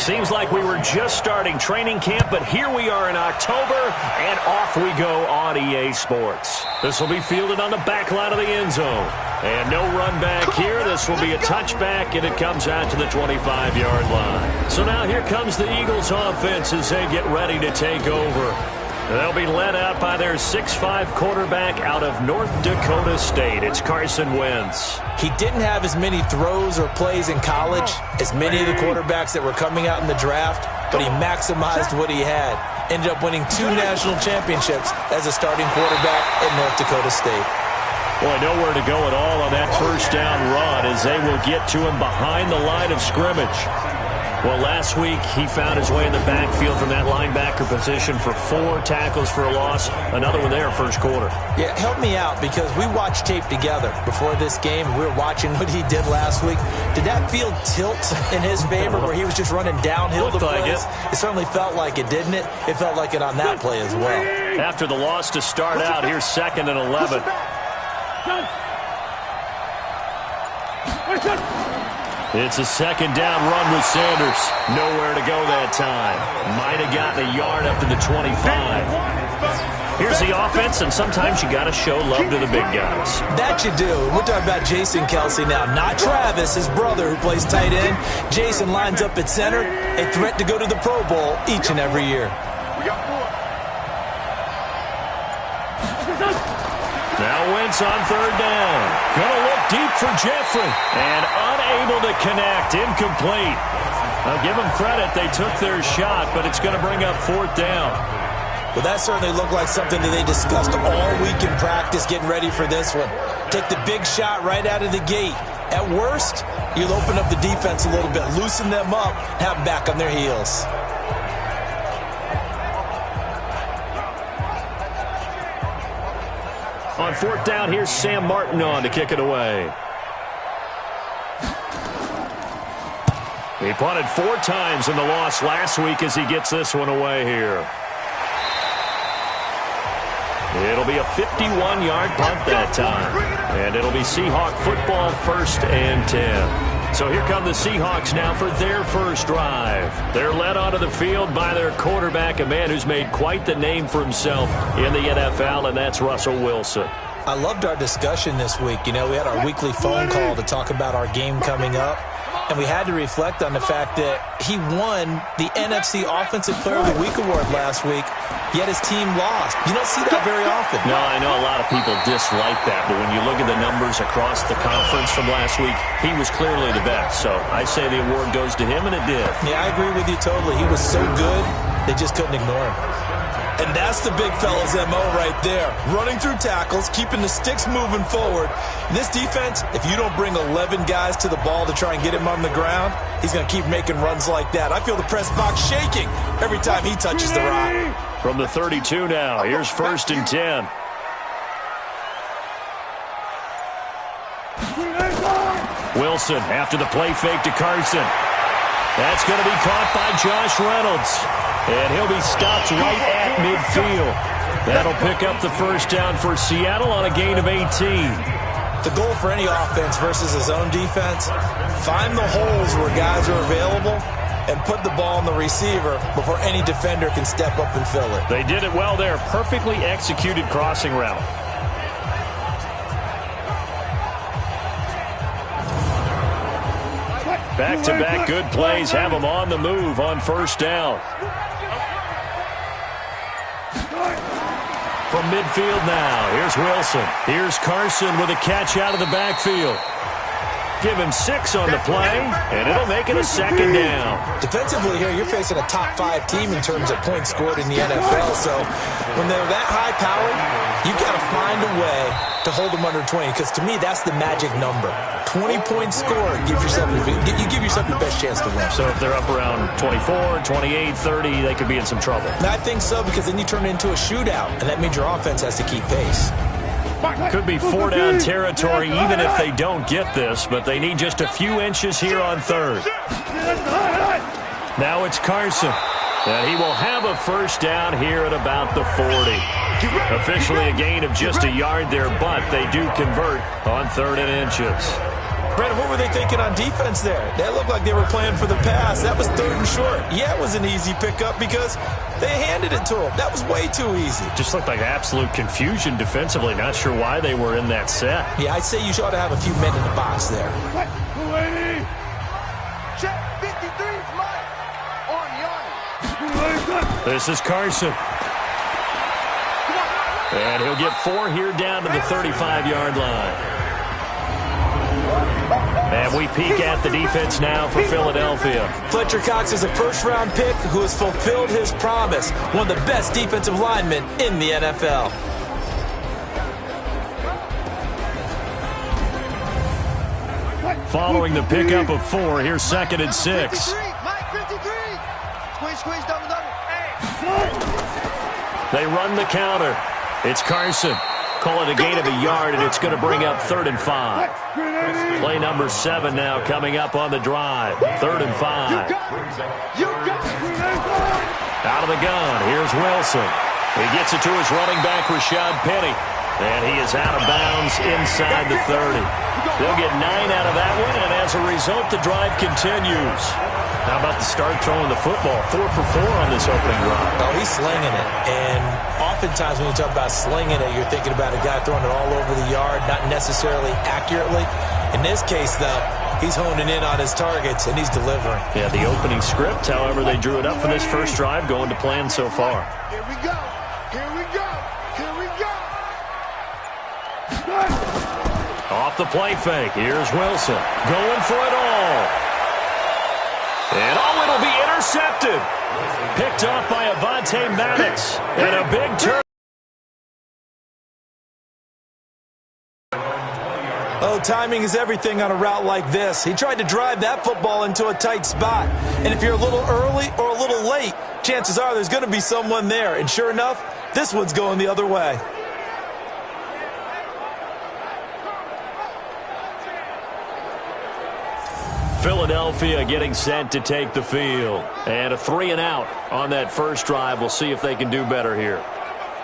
Seems like we were just starting training camp, but here we are in October, and off we go on EA Sports. This will be fielded on the back line of the end zone. And no run back here. This will be a touchback, and it comes out to the 25-yard line. So now here comes the Eagles offense as they get ready to take over. They'll be led out by their 6'5 quarterback out of North Dakota State. It's Carson Wentz. He didn't have as many throws or plays in college as many of the quarterbacks that were coming out in the draft, but he maximized what he had. Ended up winning 2 national championships as a starting quarterback at North Dakota State. Boy, nowhere to go at all on that first down run as they will get to him behind the line of scrimmage. Well, last week he found his way in the backfield from that linebacker position for 4 tackles for a loss. Another one there first quarter. Yeah, help me out because we watched tape together before this game. We were watching what he did last week. Did that field tilt in his favor where he was just running downhill to plays? It certainly felt like it, didn't it? It felt like it on that play as well. After the loss to start out, here's 2nd and 11. It's a 2nd down run with Sanders. Nowhere to go that time. Might have gotten a yard up to the 25. Here's the offense, and sometimes you got to show love to the big guys. That you do. We're talking about Jason Kelsey now, not Travis, his brother, who plays tight end. Jason lines up at center, a threat to go to the Pro Bowl each and every year. Now Wentz on 3rd down. Gonna look deep for Jeffrey. And unable to connect. Incomplete. I'll give them credit. They took their shot, but it's going to bring up 4th down. Well, that certainly looked like something that they discussed all week in practice getting ready for this one. Take the big shot right out of the gate. At worst, you'll open up the defense a little bit, loosen them up, and have them back on their heels. On 4th down, here's Sam Martin on to kick it away. He punted 4 times in the loss last week as he gets this one away here. It'll be a 51-yard punt that time. And it'll be Seahawk football 1st and 10. So here come the Seahawks now for their first drive. They're led onto the field by their quarterback, a man who's made quite the name for himself in the NFL, and that's Russell Wilson. I loved our discussion this week. You know, we had our weekly phone call to talk about our game coming up. And we had to reflect on the fact that he won the NFC Offensive Player of the Week award last week, yet his team lost. You don't see that very often. No, I know a lot of people dislike that, but when you look at the numbers across the conference from last week, he was clearly the best. So I say the award goes to him, and it did. Yeah, I agree with you totally. He was so good, they just couldn't ignore him. And that's the big fella's MO right there. Running through tackles, keeping the sticks moving forward. This defense, if you don't bring 11 guys to the ball to try and get him on the ground, he's going to keep making runs like that. I feel the press box shaking every time he touches the rock. From the 32 now, here's 1st and 10. Wilson after the play fake to Carson. That's going to be caught by Josh Reynolds. And he'll be stopped right at midfield. That'll pick up the first down for Seattle on a gain of 18. The goal for any offense versus his own defense, find the holes where guys are available and put the ball on the receiver before any defender can step up and fill it. They did it well there. Perfectly executed crossing route. Back-to-back good plays have them on the move on 1st down. From midfield now, here's Wilson. Here's Carson with a catch out of the backfield. Give him 6 on the play, and it'll make it a 2nd down. Defensively here, you're facing a top-5 team in terms of points scored in the NFL. So when they're that high-powered, you've got to find a way to hold them under 20. Because to me, that's the magic number. 20 points scored, you give yourself your best chance to win. So if they're up around 24, 28, 30, they could be in some trouble. And I think so, because then you turn it into a shootout, and that means your offense has to keep pace. Could be 4-down territory even if they don't get this, but they need just a few inches here on 3rd. Now it's Carson, and he will have a first down here at about the 40. Officially a gain of just a yard there, but they do convert on 3rd and inches. Brandon, what were they thinking on defense there? That looked like they were playing for the pass. That was 3rd and short. Yeah, it was an easy pickup because they handed it to them. That was way too easy. Just looked like absolute confusion defensively. Not sure why they were in that set. Yeah, I'd say you ought to have a few men in the box there. Check 53, Mike. On yard. This is Carson. And he'll get 4 here down to the 35-yard line. And we peek at the defense now for Philadelphia. Fletcher Cox is a first-round pick who has fulfilled his promise. One of the best defensive linemen in the NFL. Following the pickup of 4, here's 2nd and 6. Mike 53. Squeeze, double. They run the counter. It's Carson. Call it a gain of a yard, and it's going to bring up 3rd and 5. Play number 7 now coming up on the drive. 3rd and 5. Out of the gun. Here's Wilson. He gets it to his running back, Rashad Penny. And he is out of bounds inside the 30. They'll get 9 out of that one, and as a result, the drive continues. How about the start throwing the football? 4 for 4 on this opening drive. Oh, he's slinging it. And oftentimes when you talk about slinging it, you're thinking about a guy throwing it all over the yard, not necessarily accurately. In this case, though, he's honing in on his targets, and he's delivering. Yeah, the opening script, however, they drew it up for this first drive, going to plan so far. Here we go. Here we go. Here we go. Off the play fake. Here's Wilson. Going for it all. And it'll be intercepted. Picked off by Avonte Maddox. And a big turn. Oh, timing is everything on a route like this. He tried to drive that football into a tight spot. And if you're a little early or a little late, chances are there's going to be someone there. And sure enough, this one's going the other way. Philadelphia getting set to take the field. And a 3 and out on that first drive. We'll see if they can do better here.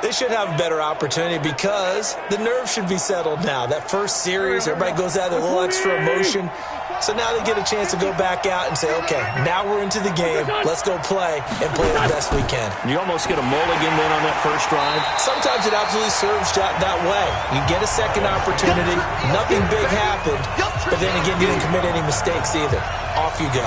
They should have a better opportunity because the nerves should be settled now. That first series, everybody goes out with a little extra emotion. So now they get a chance to go back out and say, okay, now we're into the game. Let's go play and play the best we can. You almost get a mulligan then on that first drive. Sometimes it absolutely serves that way. You get a second opportunity. Nothing big happened. But then again, you didn't commit any mistakes either. Off you go.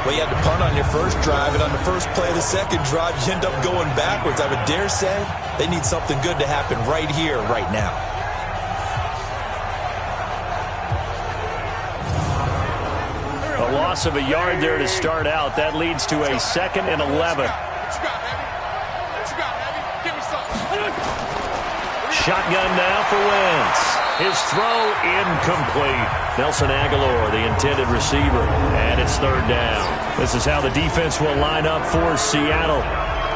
Well, you had to punt on your first drive, and on the first play of the second drive, you end up going backwards. I would dare say they need something good to happen right here, right now. A loss of a yard there to start out. That leads to a 2nd and 11. Shotgun now for Wentz. His throw incomplete. Nelson Aguilar, the intended receiver, and it's 3rd down. This is how the defense will line up for Seattle.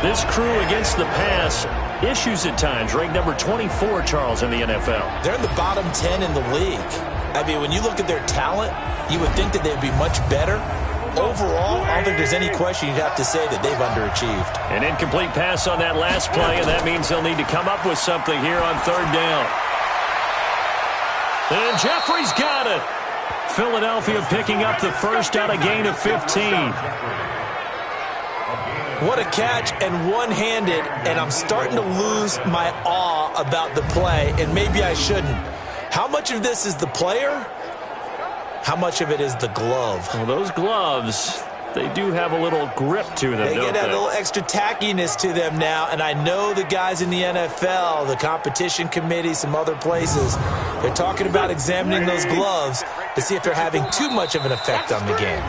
This crew against the pass, issues at times. Ranked number 24, Charles, in the NFL. They're in the bottom 10 in the league. I mean, when you look at their talent, you would think that they'd be much better. Overall, I don't think there's any question you'd have to say that they've underachieved. An incomplete pass on that last play, and that means they'll need to come up with something here on 3rd down. And Jeffrey's got it. Philadelphia picking up the first on a gain of 15. What a catch, and one-handed, and I'm starting to lose my awe about the play, and maybe I shouldn't. How much of this is the player? How much of it is the glove? Well, those gloves, they do have a little grip to them, they don't get that little extra tackiness to them now, and I know the guys in the NFL, the competition committee, some other places, they're talking about examining those gloves to see if they're having too much of an effect on the game.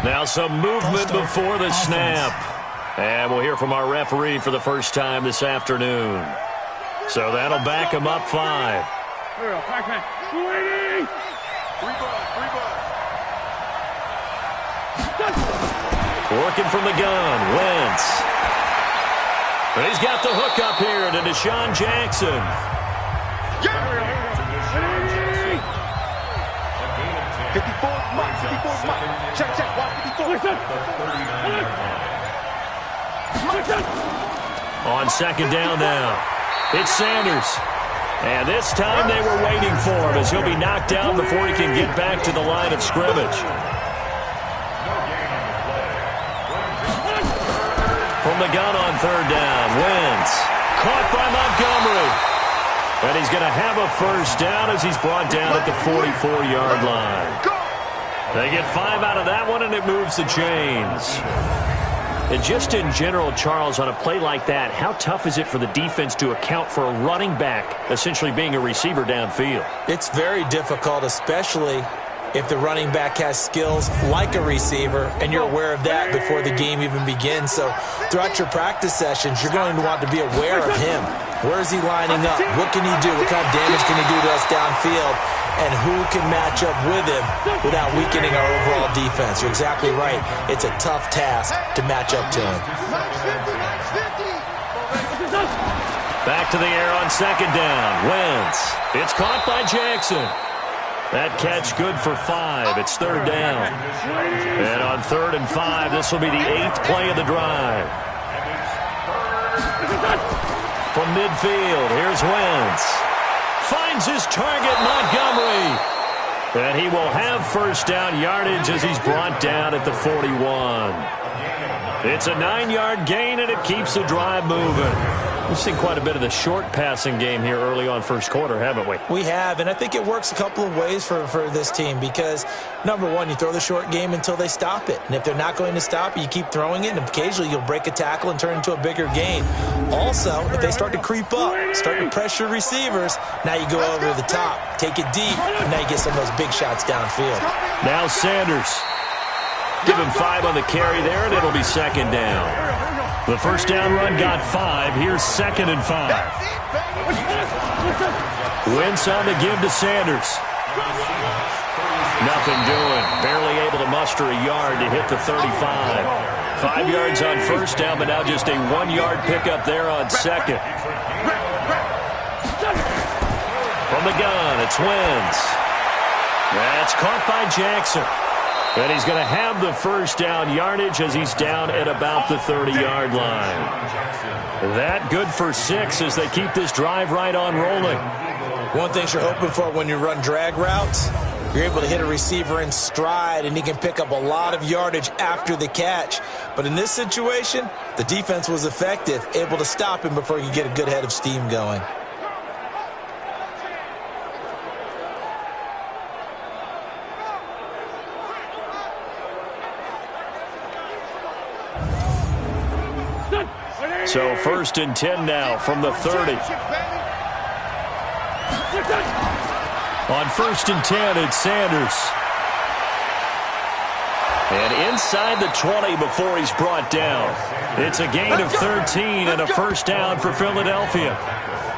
Now some movement before the snap. And we'll hear from our referee for the first time this afternoon. So that'll back him up 5. Working from the gun, Wentz. And he's got the hook up here to Deshaun Jackson. 54, Mike, 54, Mike. Check, 154. On 2nd down now, it's Sanders. And this time they were waiting for him as he'll be knocked down before he can get back to the line of scrimmage. From the gun on third down, Wentz. Caught by Montgomery. And he's going to have a first down as he's brought down at the 44-yard line. They get 5 out of that one, and it moves the chains. And just in general, Charles, on a play like that, how tough is it for the defense to account for a running back essentially being a receiver downfield? It's very difficult, especially if the running back has skills like a receiver, and you're aware of that before the game even begins. So throughout your practice sessions, you're going to want to be aware of him. Where is he lining up? What can he do? What kind of damage can he do to us downfield? And who can match up with him without weakening our overall defense? You're exactly right. It's a tough task to match up to him. Back to the air on second down. Wentz. It's caught by Jackson. That catch good for 5. It's third down. And on 3rd and 5, this will be the 8th play of the drive. From midfield, here's Wentz. Finds his target, Montgomery. And he will have first down yardage as he's brought down at the 41. It's a 9-yard gain, and it keeps the drive moving. We've seen quite a bit of the short passing game here early on first quarter, haven't we? We have, and I think it works a couple of ways for this team because, number one, you throw the short game until they stop it. And if they're not going to stop it, you keep throwing it, and occasionally you'll break a tackle and turn it into a bigger game. Also, if they start to creep up, start to pressure receivers, now you go over the top, take it deep, and now you get some of those big shots downfield. Now Sanders. Give him 5 on the carry there, and it'll be second down. The first down run got 5. Here's 2nd and 5. Wentz on the give to Sanders. Nothing doing. Barely able to muster a yard to hit the 35. 5 yards on first down, but now just a 1-yard pickup there on second. From the gun, it's Wentz. That's caught by Jackson. And he's going to have the first down yardage as he's down at about the 30-yard line. That good for 6 as they keep this drive right on rolling. One thing you're hoping for when you run drag routes, you're able to hit a receiver in stride, and he can pick up a lot of yardage after the catch. But in this situation, the defense was effective, able to stop him before he could get a good head of steam going. So 1st and 10 now from the 30. On 1st and 10, it's Sanders. And inside the 20 before he's brought down. It's a gain of 13 and a first down for Philadelphia.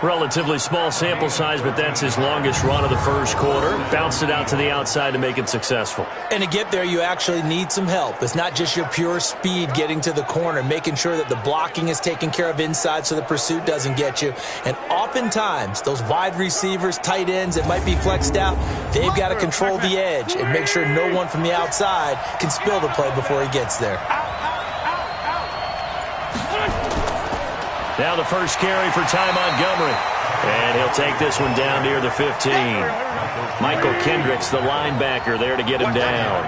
Relatively small sample size, but that's his longest run of the first quarter. Bounced it out to the outside to make it successful. And to get there, you actually need some help. It's not just your pure speed getting to the corner, making sure that the blocking is taken care of inside so the pursuit doesn't get you. And oftentimes, those wide receivers, tight ends that might be flexed out, they've got to control the edge and make sure no one from the outside can spill the play before he gets there. Now the first carry for Ty Montgomery. And he'll take this one down near the 15. Michael Kendricks, the linebacker, there to get him down.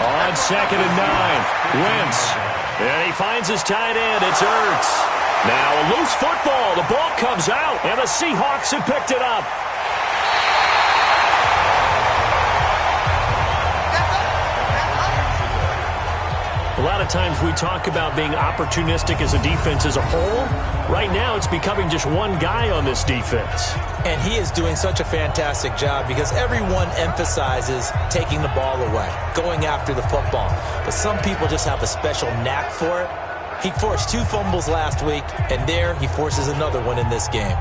On 2nd and 9, Wentz. And he finds his tight end. It's Ertz. Now a loose football. The ball comes out, and the Seahawks have picked it up. A lot of times we talk about being opportunistic as a defense as a whole. Right now it's becoming just one guy on this defense. And he is doing such a fantastic job because everyone emphasizes taking the ball away, going after the football. But some people just have a special knack for it. He forced 2 fumbles last week, and there he forces another one in this game.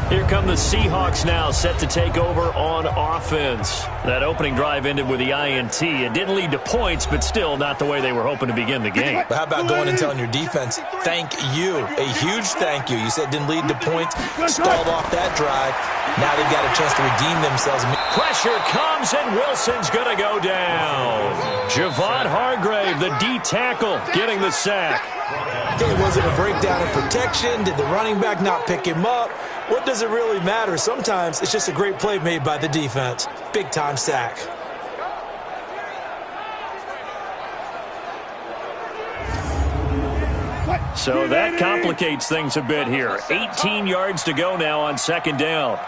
Here come the Seahawks now, set to take over on offense. That opening drive ended with the INT. It didn't lead to points, but still not the way they were hoping to begin the game. But how about going and telling your defense, thank you, a huge thank you. You said it didn't lead to points, stalled off that drive. Now they've got a chance to redeem themselves. Pressure comes, and Wilson's going to go down. Javon Hargrave, the D tackle, getting the sack. Okay, was it a breakdown in protection? Did the running back not pick him up? What does it really matter? Sometimes it's just a great play made by the defense. Big-time sack. So that complicates things a bit here. 18 yards to go now on second down.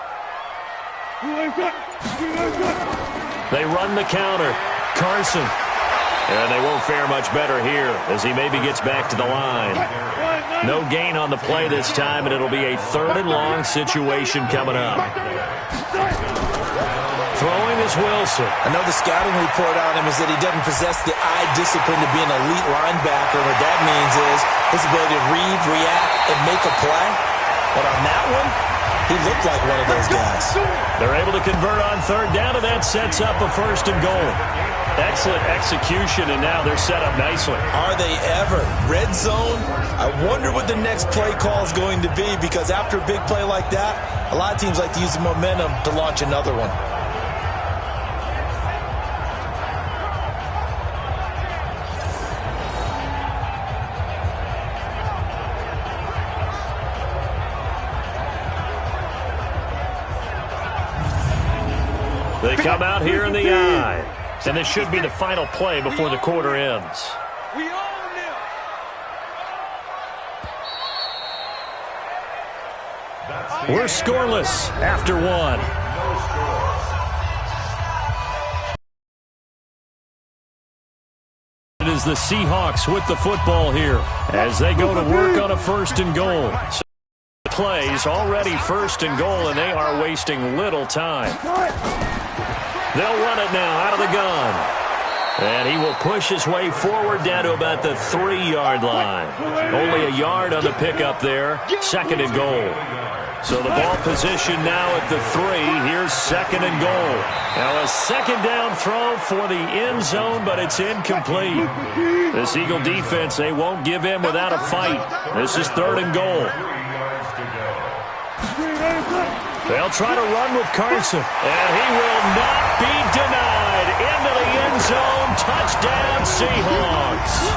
They run the counter. Carson. And they won't fare much better here as he maybe gets back to the line. No gain on the play this time, and it'll be a 3rd and long situation coming up. Throwing is Wilson. I know the scouting report on him is that he doesn't possess the eye discipline to be an elite linebacker. What that means is his ability to read, react, and make a play. But on that one, he looked like one of those guys. They're able to convert on 3rd down, and that sets up a 1st and goal. Excellent execution, and now they're set up nicely. Are they ever? Red zone? I wonder what the next play call is going to be, because after a big play like that, a lot of teams like to use the momentum to launch another one. They come out here in the eye. And this should be the final play before the quarter ends. We own them. We're scoreless after 1. It is the Seahawks with the football here as they go to work on a 1st and goal. So plays already 1st and goal, and they are wasting little time. They'll run it now out of the gun. And he will push his way forward down to about the 3-yard line. Only a yard on the pickup there. 2nd and goal. So the ball position now at the 3. Here's 2nd and goal. Now a 2nd down throw for the end zone, but it's incomplete. This Eagle defense, they won't give in without a fight. This is 3rd and goal. They'll try to run with Carson, and he will not be denied. Into the end zone, touchdown Seahawks.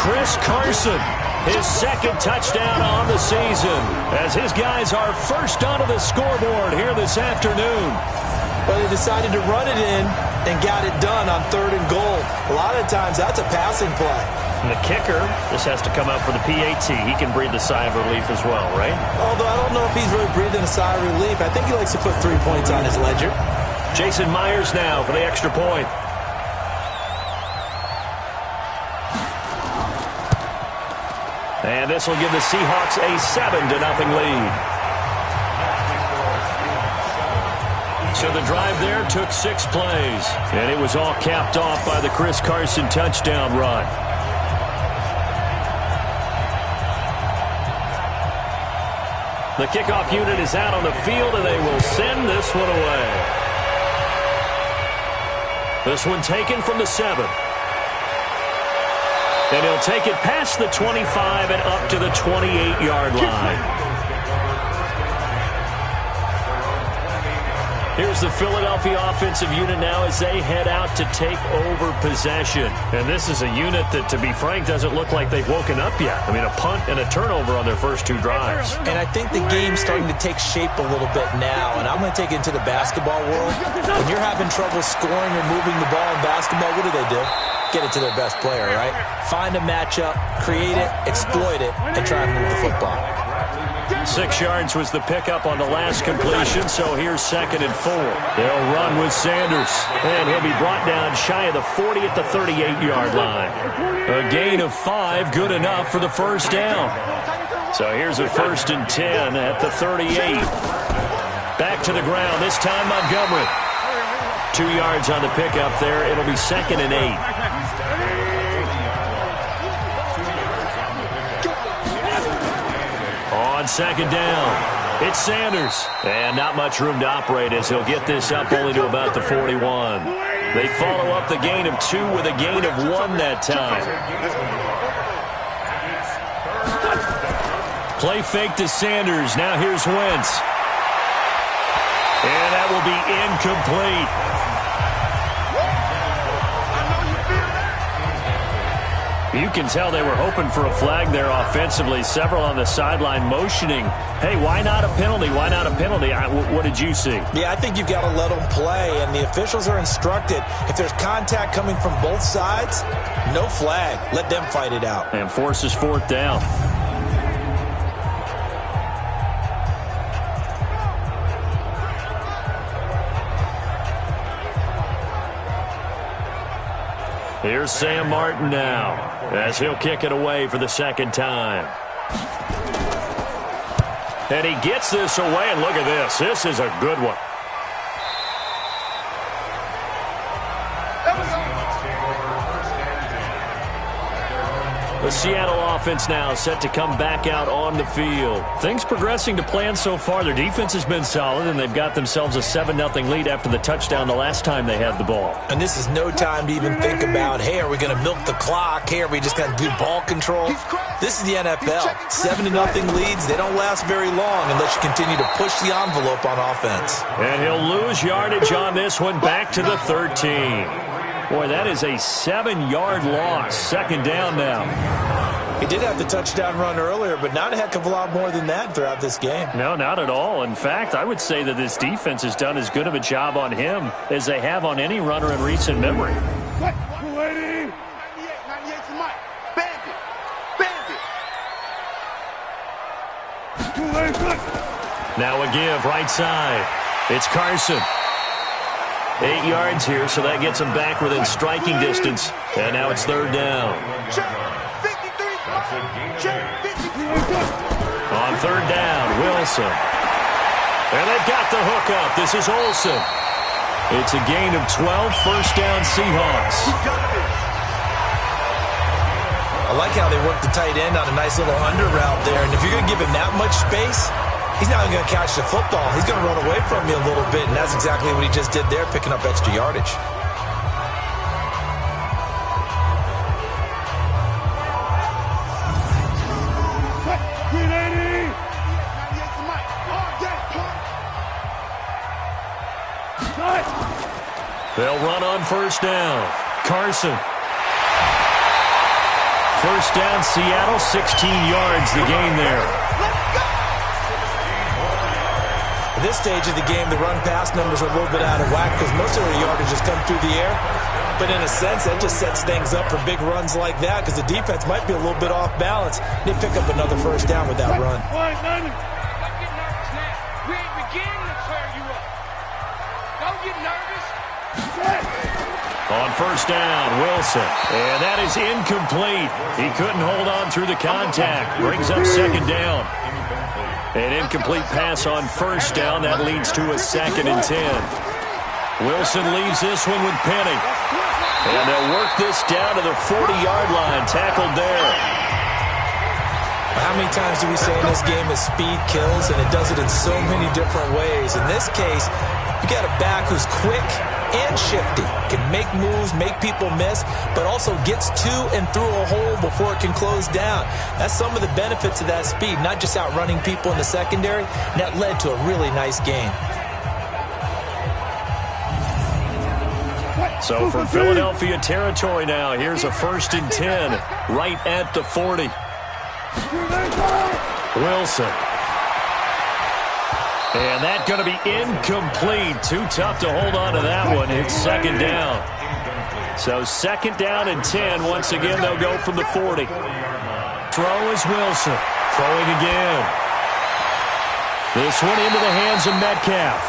Chris Carson, his 2nd touchdown on the season, as his guys are first onto the scoreboard here this afternoon. But they decided to run it in and got it done on 3rd and goal. A lot of times that's a passing play. And the kicker just has to come out for the PAT. He can breathe a sigh of relief as well, right? Although I don't know if he's really breathing a sigh of relief. I think he likes to put 3 points on his ledger. Jason Myers now for the extra point. And this will give the Seahawks a 7-0 lead. So the drive there took 6 plays, and it was all capped off by the Chris Carson touchdown run. The kickoff unit is out on the field, and they will send this one away. This one taken from the 7. And he'll take it past the 25 and up to the 28-yard line. Here's the Philadelphia offensive unit now as they head out to take over possession. And this is a unit that, to be frank, doesn't look like they've woken up yet. I mean, a punt and a turnover on their first 2 drives. And I think the game's starting to take shape a little bit now. And I'm going to take it into the basketball world. When you're having trouble scoring or moving the ball in basketball, what do? Get it to their best player, right? Find a matchup, create it, exploit it, and try and move the football. 6 yards was the pickup on the last completion, so here's 2nd and 4. They'll run with Sanders, and he'll be brought down shy of the 40 at the 38-yard line. A gain of 5, good enough for the first down. So here's a 1st and 10 at the 38. Back to the ground, this time Montgomery. 2 yards on the pickup there. It'll be 2nd and 8. On 2nd down, It's Sanders. And not much room to operate as he'll get this up only to about the 41. They follow up the gain of 2 with a gain of 1 that time. Play fake to Sanders. Now here's Wentz. And that will be incomplete. You can tell they were hoping for a flag there offensively. Several on the sideline motioning, hey, why not a penalty? Why not a penalty? What did you see? Yeah, I think you've got to let them play, and the officials are instructed, if there's contact coming from both sides, no flag. Let them fight it out. And forces 4th down. Here's Sam Martin now, as he'll kick it away for the 2nd time. And he gets this away, and look at this. This is a good one. The Seattle offense now set to come back out on the field. Things progressing to plan so far. Their defense has been solid, and they've got themselves a 7-0 lead after the touchdown the last time they had the ball. And this is no time to even think about, hey, are we going to milk the clock? Hey, are we just going to do ball control? This is the NFL. 7-0 leads, they don't last very long unless you continue to push the envelope on offense. And he'll lose yardage on this one back to the 13. Boy, that is a 7-yard loss. 2nd down now. He did have the touchdown run earlier, but not a heck of a lot more than that throughout this game. No, not at all. In fact, I would say that this defense has done as good of a job on him as they have on any runner in recent memory. Now a give, right side. It's Carson. 8 yards here, so that gets him back within striking distance. And now it's 3rd down. On 3rd down, Wilson. And they've got the hook up. This is Olsen. It's a gain of 12, 1st down Seahawks. I like how they work the tight end on a nice little under route there. And if you're going to give him that much space, he's not going to catch the football. He's going to run away from you a little bit, and that's exactly what he just did there, picking up extra yardage. They'll run on 1st down. Carson. 1st down, Seattle, 16 yards, the gain there. At this stage of the game, the run-pass numbers are a little bit out of whack because most of their yardage has come through the air. But in a sense, that just sets things up for big runs like that because the defense might be a little bit off balance. They pick up another 1st down with that run. Don't get nervous now. We ain't beginning to clear you up. Don't get nervous. On 1st down, Wilson. And that is incomplete. He couldn't hold on through the contact. Brings up 2nd down. An incomplete pass on 1st down. That leads to a 2nd and 10. Wilson leaves this one with Penny. And they'll work this down to the 40-yard line. Tackled there. How many times do we say in this game that speed kills, and it does it in so many different ways? In this case, you got a back who's quick and shifty, can make moves, make people miss, but also gets to and through a hole before it can close down. That's some of the benefits of that speed, not just outrunning people in the secondary. And that led to a really nice game. So from Philadelphia territory now, here's a 1st and 10 right at the 40. Wilson. And that's going to be incomplete. Too tough to hold on to that one. It's 2nd down. So 2nd down and 10. Once again, they'll go from the 40. Throw is Wilson. Throwing again. This one into the hands of Metcalf.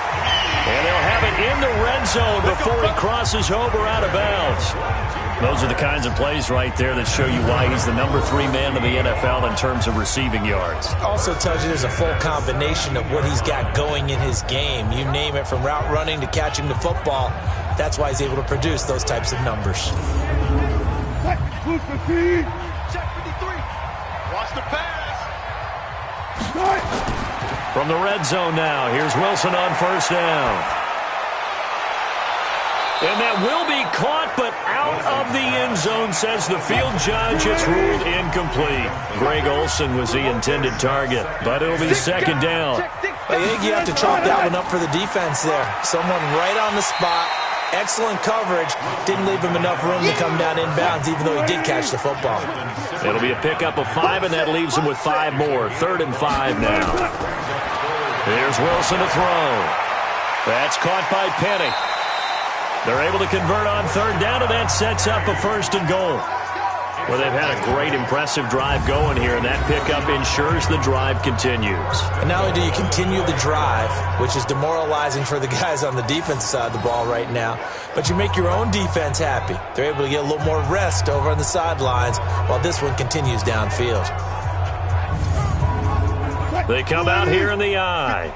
And they'll have it in the red zone before he crosses over out of bounds. Those are the kinds of plays right there that show you why he's the number 3 man of the NFL in terms of receiving yards. Also tells you there's a full combination of what he's got going in his game. You name it, from route running to catching the football. That's why he's able to produce those types of numbers. Check 53. Watch the pass. From the red zone now, here's Wilson on first down. And that will be caught, but out of the end zone, says the field judge. It's ruled incomplete. Greg Olsen was the intended target, but it'll be second down. I think you have to chalk that one up for the defense there. Someone right on the spot. Excellent coverage. Didn't leave him enough room to come down inbounds, even though he did catch the football. It'll be a pickup of 5, and that leaves him with 5 more. 3rd and 5 now. Here's Wilson to throw. That's caught by Penny. They're able to convert on 3rd down, and that sets up a 1st and goal. Well, they've had a great, impressive drive going here, and that pickup ensures the drive continues. And not only do you continue the drive, which is demoralizing for the guys on the defensive side of the ball right now, but you make your own defense happy. They're able to get a little more rest over on the sidelines while this one continues downfield. They come out here in the I.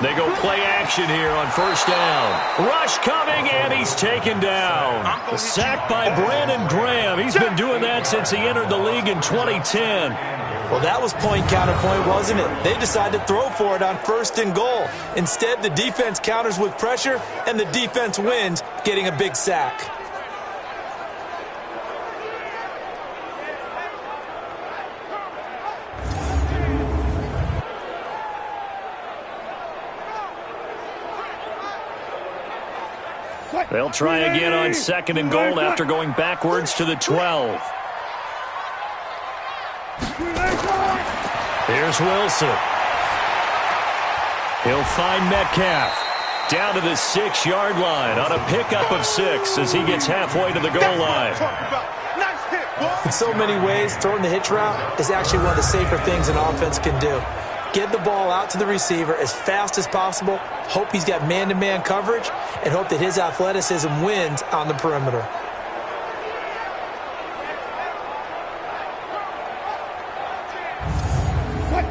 They go play action here on 1st down. Rush coming, and he's taken down. A sack by Brandon Graham. He's been doing that since he entered the league in 2010. Well, that was point counterpoint, wasn't it? They decided to throw for it on 1st and goal. Instead, the defense counters with pressure, and the defense wins, getting a big sack. They'll try again on 2nd and goal after going backwards to the 12. Here's Wilson. He'll find Metcalf. Down to the 6-yard line on a pickup of 6 as he gets halfway to the goal line. In so many ways, throwing the hitch route is actually one of the safer things an offense can do. Get the ball out to the receiver as fast as possible, hope he's got man-to-man coverage, and hope that his athleticism wins on the perimeter.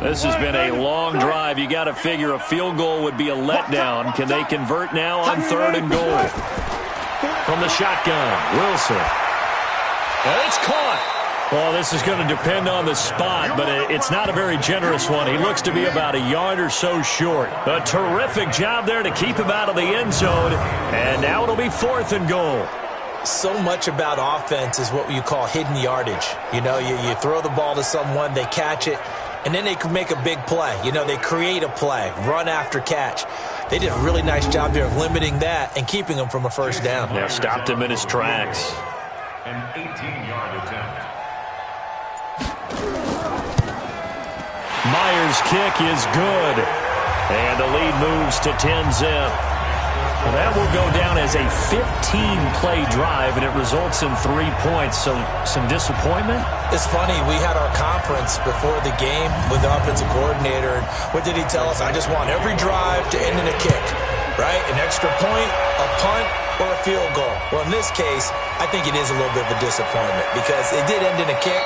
This has been a long drive. You got to figure a field goal would be a letdown. Can they convert now on 3rd and goal? From the shotgun, Wilson. And it's caught. Well, this is going to depend on the spot, but it's not a very generous one. He looks to be about a yard or so short. A terrific job there to keep him out of the end zone. And now it'll be 4th and goal. So much about offense is what you call hidden yardage. You know, you throw the ball to someone, they catch it, and then they can make a big play. You know, they create a play, run after catch. They did a really nice job there of limiting that and keeping him from a 1st down. Yeah, stopped him in his tracks. An 18-yard attempt. Myers' kick is good. And the lead moves to 10-zip. Well, that will go down as a 15-play drive, and it results in 3 points. So some disappointment? It's funny. We had our conference before the game with the offensive coordinator. And what did he tell us? I just want every drive to end in a kick, right? An extra point, a punt, or a field goal. Well, in this case, I think it is a little bit of a disappointment because it did end in a kick,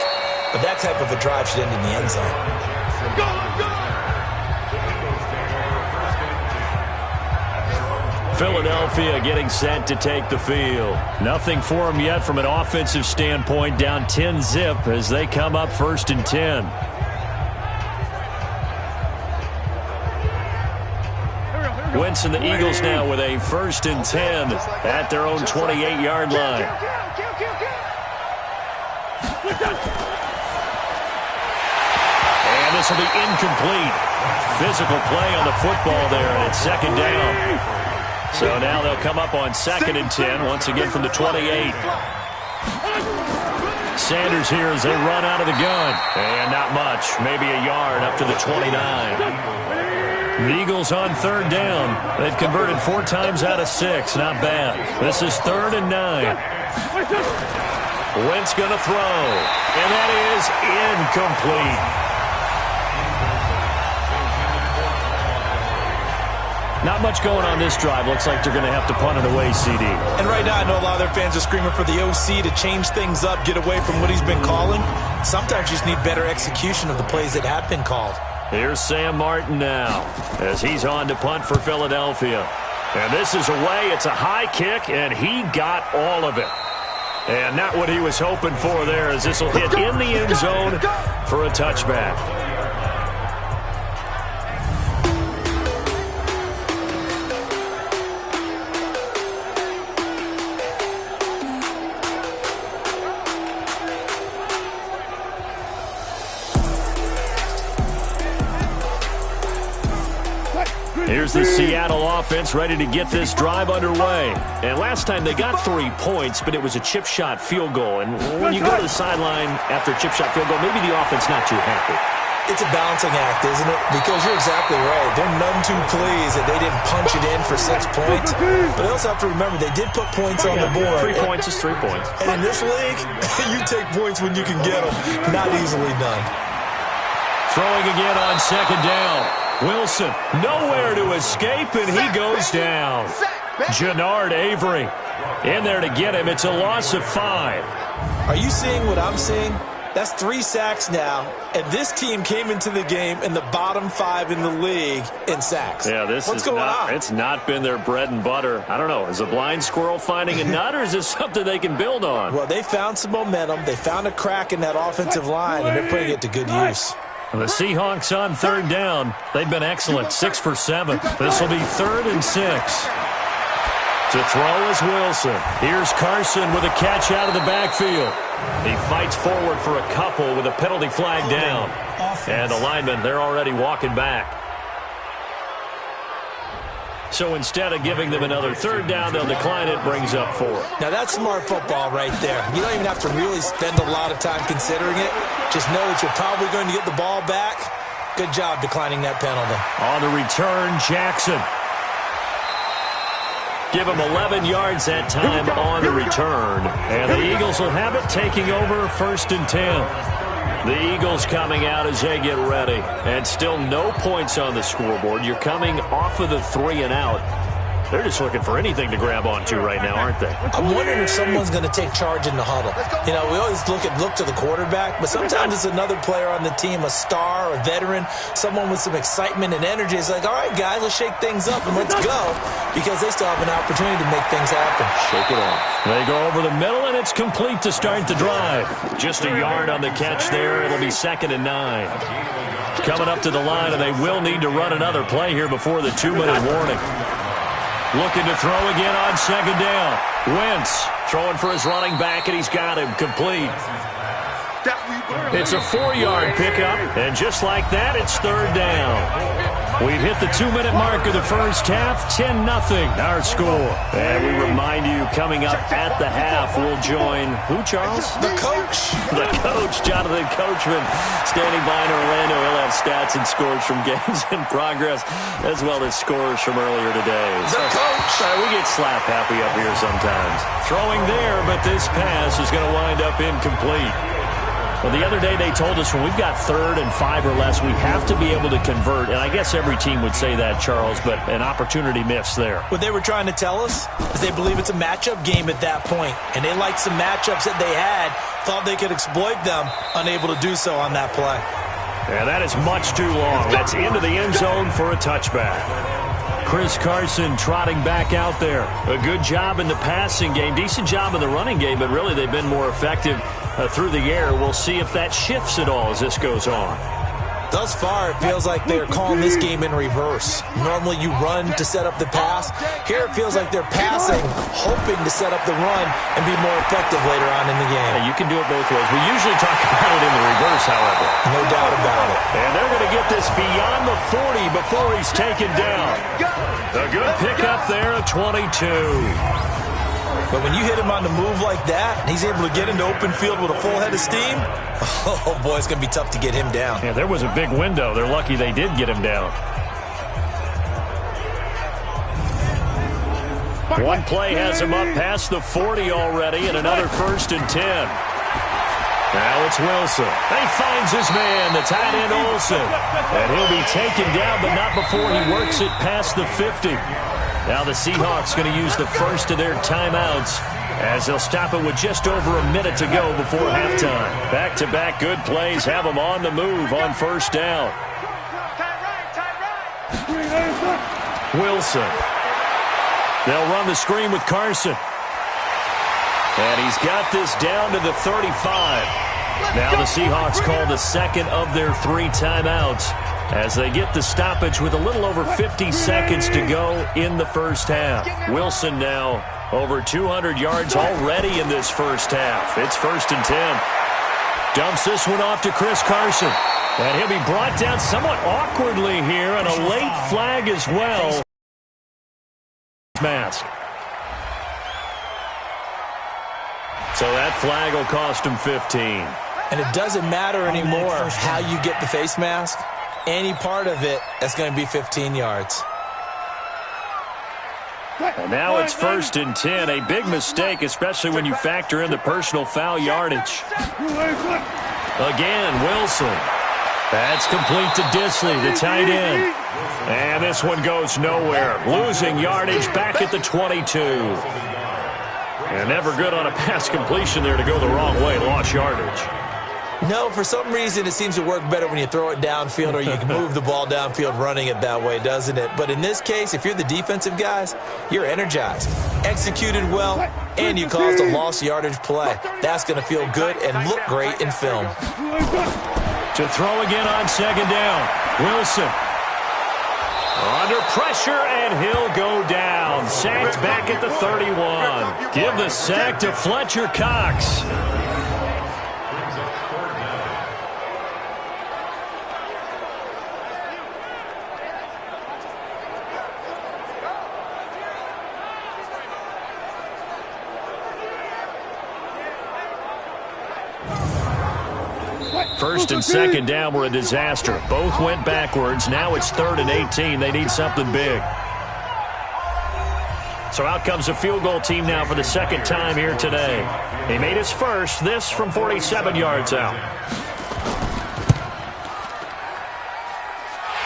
but that type of a drive should end in the end zone. Philadelphia getting set to take the field. Nothing for them yet from an offensive standpoint, down 10-zip as they come up 1st and 10. Wentz and the Eagles now with a 1st and 10 at their own 28-yard line. And this will be incomplete. Physical play on the football there, and it's 2nd down. So now they'll come up on 2nd and 10, once again from the 28. Sanders here as they run out of the gun. And not much, maybe a yard up to the 29. The Eagles on 3rd down. They've converted 4 times out of 6, not bad. This is 3rd and 9. Wentz going to throw, and that is incomplete. Not much going on this drive. Looks like they're going to have to punt it away, CD. And right now, I know a lot of their fans are screaming for the OC to change things up, get away from what he's been calling. Sometimes you just need better execution of the plays that have been called. Here's Sam Martin now as he's on to punt for Philadelphia. And this is away. It's a high kick, and he got all of it. And not what he was hoping for there, as this will hit in the end zone for a touchback. Here's the Seattle offense ready to get this drive underway. And last time they got 3 points, but it was a chip shot field goal. And when you go to the sideline after a chip shot field goal, maybe the offense not too happy. It's a balancing act, isn't it? Because you're exactly right. They're none too pleased that they didn't punch it in for 6 points. But they also have to remember they did put points on the board. 3 points is 3 points. And in this league, you take points when you can get them. Not easily done. Throwing again on second down. Wilson, nowhere to escape, and he goes down. Jannard Avery in there to get him. It's a loss of 5. Are you seeing what I'm seeing? That's 3 sacks now, and this team came into the game in the bottom 5 in the league in sacks. Yeah, what's going on? It's not been their bread and butter. I don't know. Is a blind squirrel finding a nut, or is this something they can build on? Well, they found some momentum. They found a crack in that offensive line, and they're putting it to good use. The Seahawks on third down. They've been excellent, 6 for 7. This will be 3rd and 6. To throw is Wilson. Here's Carson with a catch out of the backfield. He fights forward for a couple with a penalty flag down. And the linemen, they're already walking back. So instead of giving them another 3rd down, they'll decline it, brings up 4. Now that's smart football right there. You don't even have to really spend a lot of time considering it. Just know that you're probably going to get the ball back. Good job declining that penalty. On the return, Jackson. Give him 11 yards that time on the return. And the Eagles will have it, taking over 1st and 10. The Eagles coming out as they get ready. And still no points on the scoreboard. You're coming off of the 3 and out. They're just looking for anything to grab onto right now, aren't they? I'm wondering if someone's going to take charge in the huddle. You know, we always look to the quarterback, but sometimes it's another player on the team, a star, a veteran, someone with some excitement and energy. It's like, all right, guys, let's shake things up and let's go, because they still have an opportunity to make things happen. Shake it off. They go over the middle, and it's complete to start the drive. Just a yard on the catch there. It'll be 2nd and 9. Coming up to the line, and they will need to run another play here before the 2-minute warning. Looking to throw again on 2nd down. Wentz throwing for his running back, and he's got him complete. It's a 4-yard pickup, and just like that, it's 3rd down. We've hit the 2-minute mark of the first half, 10-0 our score. And we remind you, coming up at the half, we'll join, who, Charles? The coach. The coach, Jonathan Coachman, standing by in Orlando. He'll have stats and scores from games in progress, as well as scores from earlier today. The coach. We get slap happy up here sometimes. Throwing there, but this pass is going to wind up incomplete. Well, the other day they told us when we've got 3rd and 5 or less, we have to be able to convert. And I guess every team would say that, Charles, but an opportunity missed there. What they were trying to tell us is they believe it's a matchup game at that point. And they liked some matchups that they had, thought they could exploit them, unable to do so on that play. Yeah, that is much too long. That's into the end zone for a touchback. Chris Carson trotting back out there. A good job in the passing game, decent job in the running game, but really they've been more effective through the air. We'll see if that shifts at all as this goes on. Thus far, it feels like they're calling this game in reverse. Normally you run to set up the pass. Here it feels like they're passing, hoping to set up the run and be more effective later on in the game. Yeah, you can do it both ways. We usually talk about it in the reverse, however. No doubt about it. And they're going to get this beyond the 40 before he's taken down. A good pickup there at 22. But when you hit him on the move like that, and he's able to get into open field with a full head of steam, oh, boy, it's going to be tough to get him down. Yeah, there was a big window. They're lucky they did get him down. One play has him up past the 40 already, and another 1st and 10. Now it's Wilson. He finds his man, the tight end Olsen. And he'll be taken down, but not before he works it past the 50. Now the Seahawks going to use the first of their timeouts as they'll stop it with just over a minute to go before halftime. Back-to-back good plays have them on the move on 1st down. Wilson. They'll run the screen with Carson. And he's got this down to the 35. Now the Seahawks call the second of their 3 timeouts as they get the stoppage with a little over 50 seconds to go in the first half. Wilson now over 200 yards already in this first half. It's 1st and 10. Dumps this one off to Chris Carson. And he'll be brought down somewhat awkwardly here, and a late flag as well. Mask. So that flag will cost him 15. And it doesn't matter anymore how you get the face mask. Any part of it, that's going to be 15 yards. And now it's 1st and 10. A big mistake, especially when you factor in the personal foul yardage. Again, Wilson. That's complete to Disley, the tight end. And this one goes nowhere. Losing yardage back at the 22. And never good on a pass completion there to go the wrong way. Lost yardage. No, for some reason it seems to work better when you throw it downfield or you can move the ball downfield running it that way, doesn't it? But in this case, if you're the defensive guys, you're energized, executed well, and you caused a lost yardage play. That's going to feel good and look great in film. To throw again on 2nd down. Wilson. Under pressure, and he'll go down. Sacked back at the 31. Give the sack to Fletcher Cox. First and 2nd down were a disaster. Both went backwards. Now it's 3rd and 18. They need something big. So out comes a field goal team now for the 2nd time here today. He made his first, this from 47 yards out.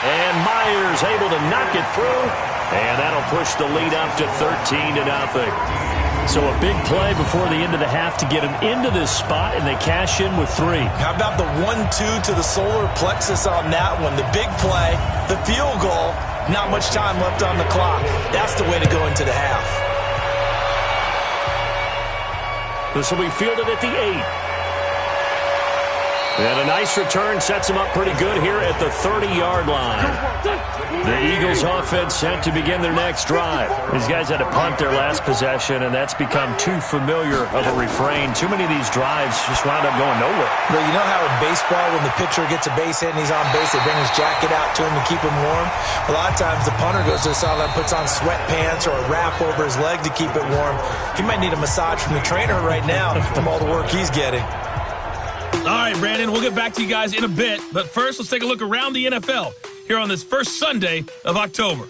And Myers able to knock it through. And that'll push the lead up to 13-0. So a big play before the end of the half to get him into this spot, and they cash in with 3. How about the 1-2 to the solar plexus on that one? The big play, the field goal, not much time left on the clock. That's the way to go into the half. This will be fielded at the 8. And a nice return sets him up pretty good here at the 30-yard line. The Eagles offense set to begin their next drive. These guys had to punt their last possession, and that's become too familiar of a refrain. Too many of these drives just wound up going nowhere. Well, you know how in baseball, when the pitcher gets a base hit and he's on base, they bring his jacket out to him to keep him warm? A lot of times the punter goes to the sideline, puts on sweatpants or a wrap over his leg to keep it warm. He might need a massage from the trainer right now from all the work he's getting. All right, Brandon, we'll get back to you guys in a bit. But first, let's take a look around the NFL here on this first Sunday of October.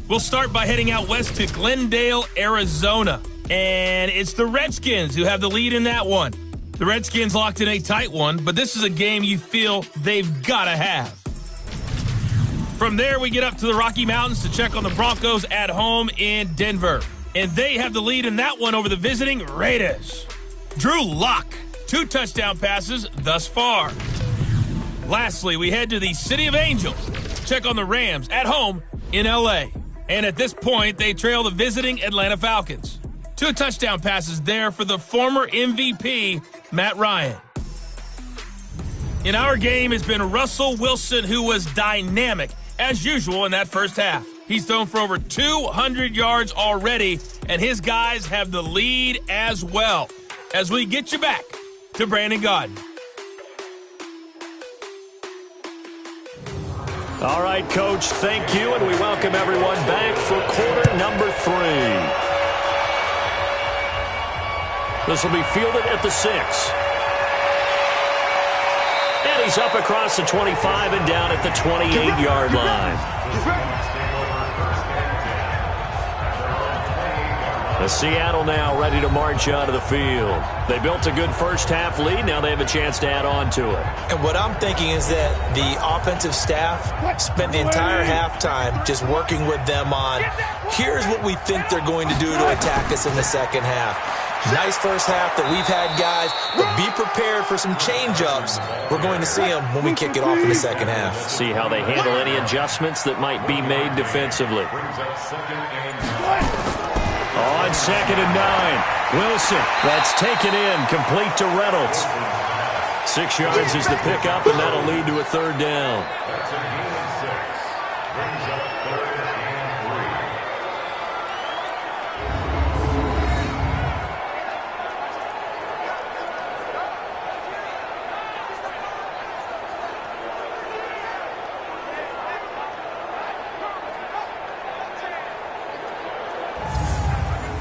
We'll start by heading out west to Glendale, Arizona. And it's the Redskins who have the lead in that one. The Redskins locked in a tight one, but this is a game you feel they've got to have. From there, we get up to the Rocky Mountains to check on the Broncos at home in Denver. And they have the lead in that one over the visiting Raiders. Drew Lock, 2 touchdown passes thus far. Lastly, we head to the City of Angels to check on the Rams at home in L.A. And at this point, they trail the visiting Atlanta Falcons. 2 touchdown passes there for the former MVP, Matt Ryan. In our game, it's been Russell Wilson, who was dynamic as usual in that first half. He's thrown for over 200 yards already, and his guys have the lead as well. As we get you back to Brandon Gaudin. All right, Coach, thank you, and we welcome everyone back for quarter number 3. This will be fielded at the 6. And he's up across the 25 and down at the 28-yard line. The Seattle now ready to march onto the field. They built a good first-half lead. Now they have a chance to add on to it. And what I'm thinking is that the offensive staff spent the entire halftime just working with them on, here's what we think they're going to do to attack us in the second half. Nice first half that we've had, guys, but be prepared for some change-ups. We're going to see them when we kick it off in the second half. See how they handle any adjustments that might be made defensively. On 2nd and 9, Wilson, that's taken in, complete to Reynolds. 6 yards is the pickup, and that'll lead to a 3rd down.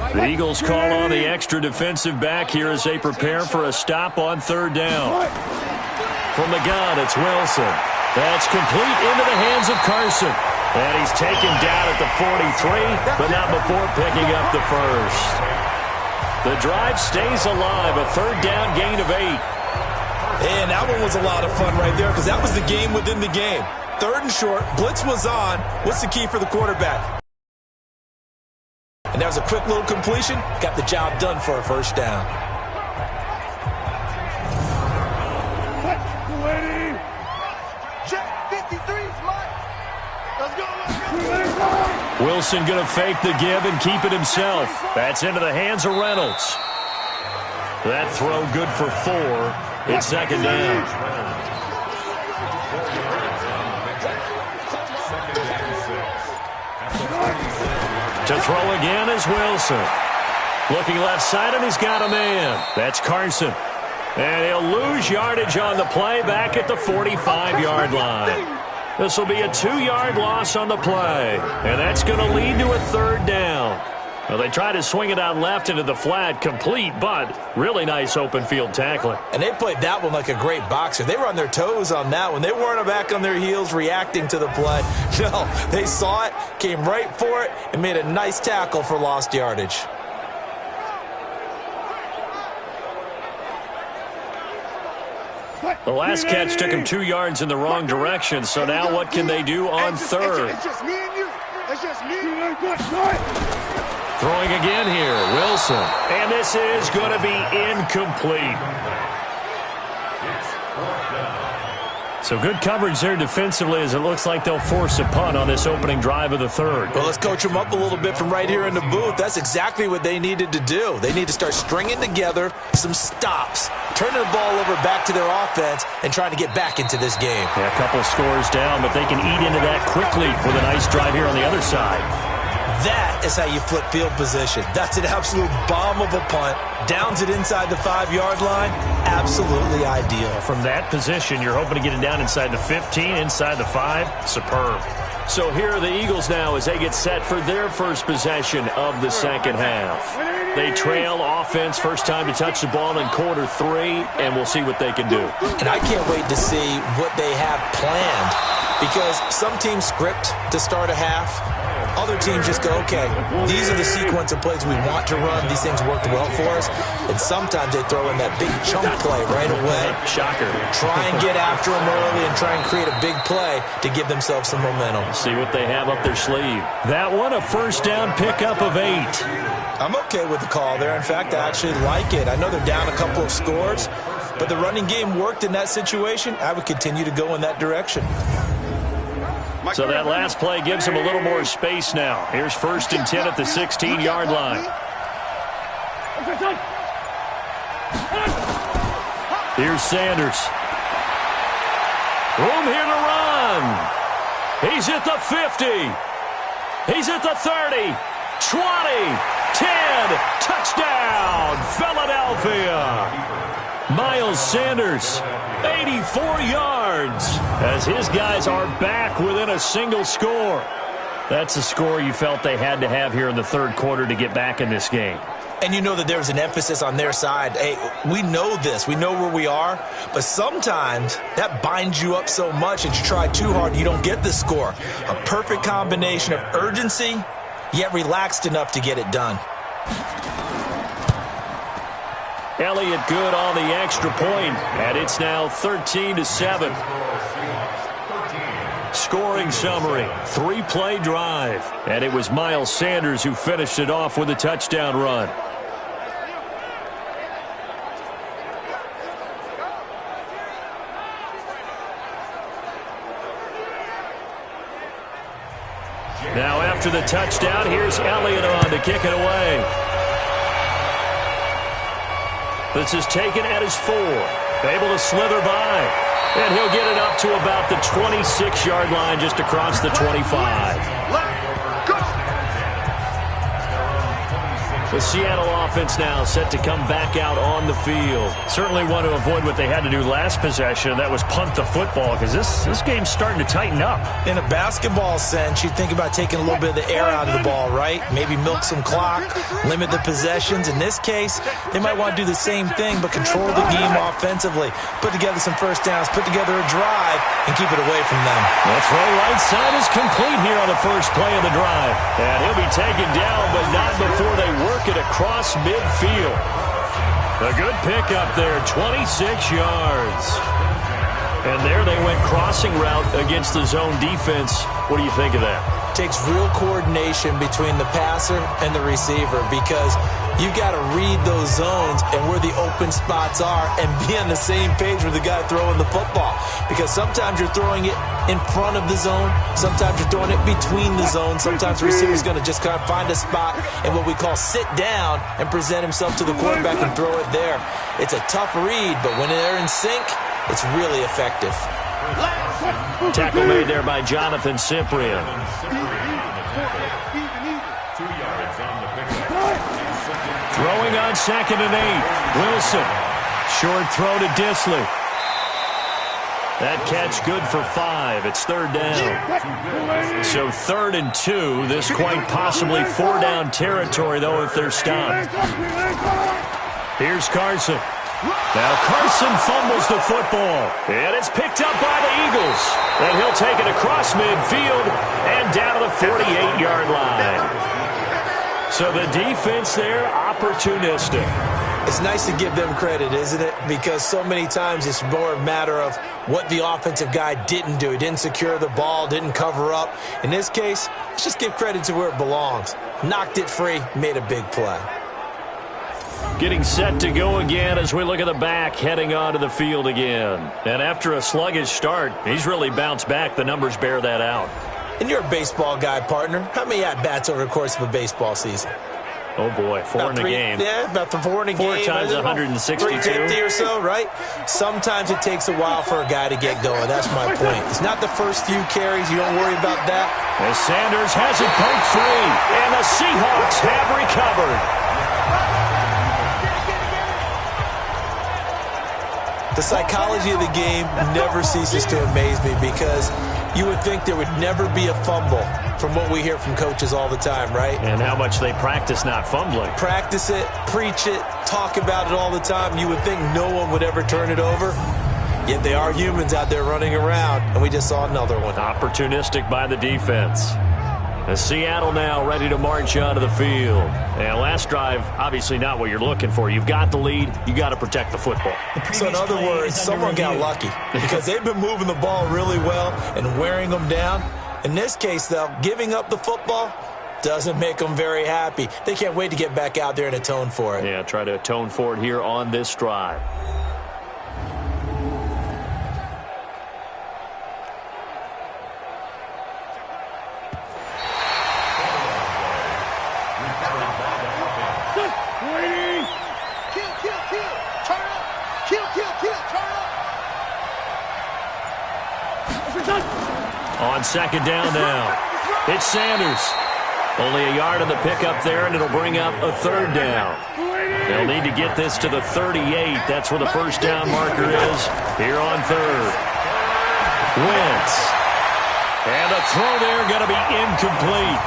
The Eagles call on the extra defensive back here as they prepare for a stop on 3rd down. From the gun, it's Wilson. That's complete into the hands of Carson. And he's taken down at the 43, but not before picking up the first. The drive stays alive, a 3rd down gain of 8. And that one was a lot of fun right there because that was the game within the game. 3rd and short, blitz was on. What's the key for the quarterback? And that was a quick little completion. Got the job done for a 1st down. Wilson going to fake the give and keep it himself. That's into the hands of Reynolds. That throw good for 4. It's 2nd down. To throw again is Wilson. Looking left side, and he's got a man. That's Carson. And he'll lose yardage on the play back at the 45-yard line. This will be a 2-yard loss on the play. And that's going to lead to a 3rd down. Well, they try to swing it out left into the flat, complete, but really nice open field tackling. And they played that one like a great boxer. They were on their toes on that one. They weren't back on their heels reacting to the play. No, they saw it, came right for it, and made a nice tackle for lost yardage. The last catch took him 2 yards in the wrong direction, so now what can they do on 3rd? It's just me and you. It's just me. Throwing again here, Wilson. And this is going to be incomplete. So good coverage there defensively as it looks like they'll force a punt on this opening drive of the 3rd. Well, let's coach them up a little bit from right here in the booth. That's exactly what they needed to do. They need to start stringing together some stops, turning the ball over back to their offense, and trying to get back into this game. Yeah, a couple scores down, but they can eat into that quickly with a nice drive here on the other side. That is how you flip field position. That's an absolute bomb of a punt. Downs it inside the 5-yard line. Absolutely ideal. From that position, you're hoping to get it down inside the 15, inside the 5. Superb. So here are the Eagles now as they get set for their first possession of the 2nd half. They trail offense, first time to touch the ball in quarter 3, and we'll see what they can do. And I can't wait to see what they have planned because some teams script to start a half. Other teams just go, okay, these are the sequence of plays we want to run. These things worked well for us. And sometimes they throw in that big chunk play right away. Shocker. Try and get after them early and try and create a big play to give themselves some momentum. See what they have up their sleeve. That one, a 1st down pickup of 8. I'm okay with the call there. In fact, I actually like it. I know they're down a couple of scores, but the running game worked in that situation. I would continue to go in that direction. So that last play gives him a little more space now. Here's 1st and 10 at the 16-yard line. Here's Sanders. Room here to run. He's at the 50. He's at the 30. 20. 10. Touchdown, Philadelphia. Miles Sanders, 84 yards, as his guys are back within a single score. That's a score you felt they had to have here in the 3rd quarter to get back in this game. And you know that there was an emphasis on their side. Hey, we know this. We know where we are. But sometimes that binds you up so much that you try too hard and you don't get the score. A perfect combination of urgency, yet relaxed enough to get it done. Elliott good on the extra point, and it's now 13-7. Scoring summary, 3-play drive, and it was Miles Sanders who finished it off with a touchdown run. Now after the touchdown, here's Elliott on to kick it away. This is taken at his 4. Able to slither by. And he'll get it up to about the 26-yard line just across the 25. The Seattle offense now set to come back out on the field. Certainly want to avoid what they had to do last possession, and that was punt the football, because this game's starting to tighten up. In a basketball sense, you think about taking a little bit of the air out of the ball, right? Maybe milk some clock, limit the possessions. In this case, they might want to do the same thing, but control the game offensively. Put together some first downs, put together a drive, and keep it away from them. The throw right side is complete here on the first play of the drive. And he'll be taken down, but not before they work it across midfield. A good pickup there, 26 yards. And there they went crossing route against the zone defense. What do you think of that? Takes real coordination between the passer and the receiver, because you've got to read those zones and where the open spots are and be on the same page with the guy throwing the football. Because sometimes you're throwing it in front of the zone. Sometimes you're throwing it between the zones. Sometimes the receiver's going to just kind of find a spot and what we call sit down and present himself to the quarterback and throw it there. It's a tough read, but when they're in sync, it's really effective. Tackle made there by Jonathan Cyprien. Throwing on 2nd and 8. Wilson. Short throw to Disley. That catch good for 5. It's 3rd down. So 3rd and 2. This quite possibly 4-down territory, though, if they're stopped. Here's Carson. Now Carson fumbles the football, and it's picked up by the Eagles. And he'll take it across midfield and down to the 48-yard line. So the defense there, opportunistic. It's nice to give them credit, isn't it? Because so many times it's more a matter of what the offensive guy didn't do. He didn't secure the ball, didn't cover up. In this case, let's just give credit to where it belongs. Knocked it free, made a big play. Getting set to go again as we look at the back, heading onto the field again. And after a sluggish start, he's really bounced back. The numbers bear that out. And you're a baseball guy, partner. How many at-bats over the course of a baseball season? Oh, boy, 4 in a game. Yeah, about 4 in a game. 4 times 162. 350 or so, right? Sometimes it takes a while for a guy to get going. That's my point. It's not the first few carries. You don't worry about that. As Sanders has it poked free, and the Seahawks have recovered. The psychology of the game never ceases to amaze me, because you would think there would never be a fumble from what we hear from coaches all the time, right? And how much they practice not fumbling. Practice it, preach it, talk about it all the time. You would think no one would ever turn it over. Yet they are humans out there running around, and we just saw another one. Opportunistic by the defense. As Seattle now ready to march onto the field. And last drive, obviously not what you're looking for. You've got the lead. You got to protect the football. So in other words, someone got lucky, because they've been moving the ball really well and wearing them down. In this case, though, giving up the football doesn't make them very happy. They can't wait to get back out there and atone for it. Yeah, try to atone for it here on this drive. On 2nd down now, it's Sanders. Only a yard on the pickup there, and it'll bring up a 3rd down. They'll need to get this to the 38. That's where the first down marker is here on 3rd. Wentz. And the throw there going to be incomplete.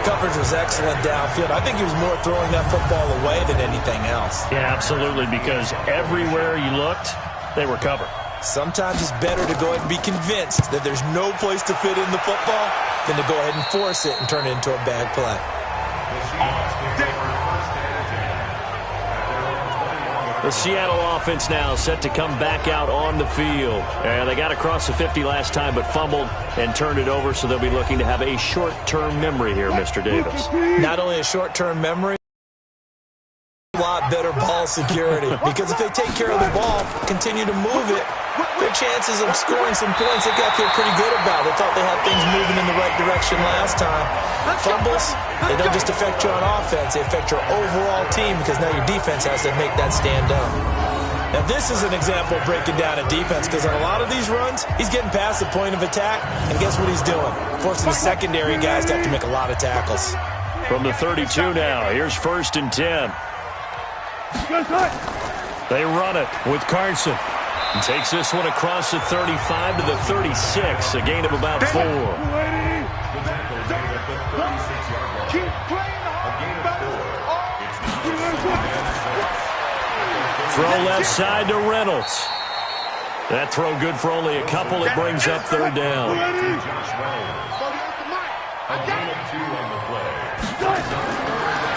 Coverage was excellent downfield. I think he was more throwing that football away than anything else. Yeah, absolutely, because everywhere you looked, they were covered. Sometimes it's better to go ahead and be convinced that there's no place to fit in the football than to go ahead and force it and turn it into a bad play. The Seattle offense now set to come back out on the field. And they got across the 50 last time, but fumbled and turned it over, so they'll be looking to have a short-term memory here, Mr. Davis. Not only a short-term memory, lot better ball security because if they take care of the ball, continue to move it, their chances of scoring some points, they got to feel pretty good about. They thought they had things moving in the right direction last time. Fumbles, they don't just affect you on offense, they affect your overall team because now your defense has to make that stand up. Now, this is an example of breaking down a defense because on a lot of these runs, he's getting past the point of attack, and guess what he's doing? Forcing the secondary guys to have to make a lot of tackles. From the 32 now, here's 1st and 10. They run it with Carson. And takes this one across the 35 to the 36, a gain of about 4. Throw left side to Reynolds. That throw good for only a couple. It brings up 3rd down.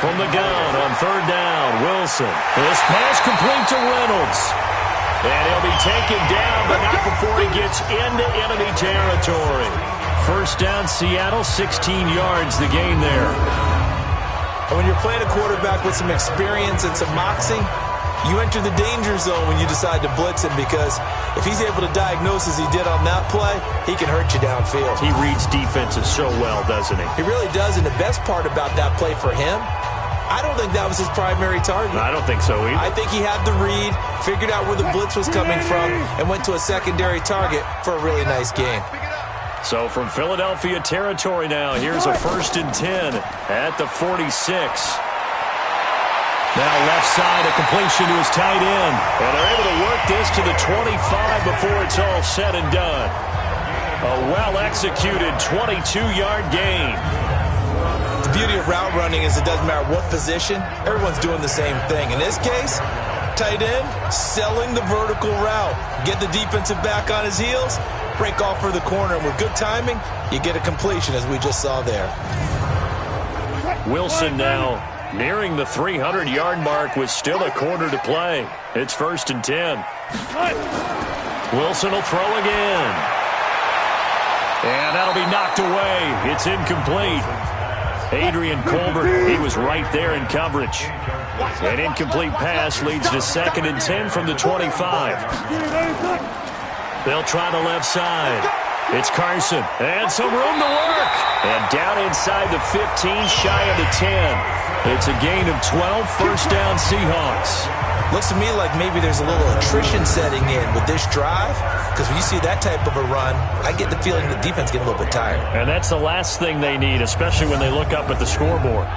From the gun on 3rd down, Wilson. This pass complete to Reynolds. And he'll be taken down, but not before he gets into enemy territory. 1st down, Seattle, 16 yards, the gain there. And when you're playing a quarterback with some experience and some moxie, you enter the danger zone when you decide to blitz him because if he's able to diagnose as he did on that play, he can hurt you downfield. He reads defenses so well, doesn't he? He really does, and the best part about that play for him, I don't think that was his primary target. I don't think so either. I think he had the read, figured out where the blitz was coming from, and went to a secondary target for a really nice game. So from Philadelphia territory now, here's a 1st and 10 at the 46. Now left side, a completion to his tight end. And they're able to work this to the 25 before it's all said and done. A well-executed 22-yard gain. The beauty of route running is it doesn't matter what position, everyone's doing the same thing. In this case, tight end, selling the vertical route. Get the defensive back on his heels, break off for the corner, and with good timing, you get a completion as we just saw there. Wilson now nearing the 300-yard mark with still a quarter to play. It's 1st and 10. Wilson will throw again. And that'll be knocked away. It's incomplete. Adrian Colbert, he was right there in coverage. An incomplete pass leads to 2nd and 10 from the 25. They'll try the left side. It's Carson. And some room to work. And down inside the 15, shy of the 10. It's a gain of 12, 1st down Seahawks. Looks to me like maybe there's a little attrition setting in with this drive, because when you see that type of a run, I get the feeling the defense getting a little bit tired. And that's the last thing they need, especially when they look up at the scoreboard.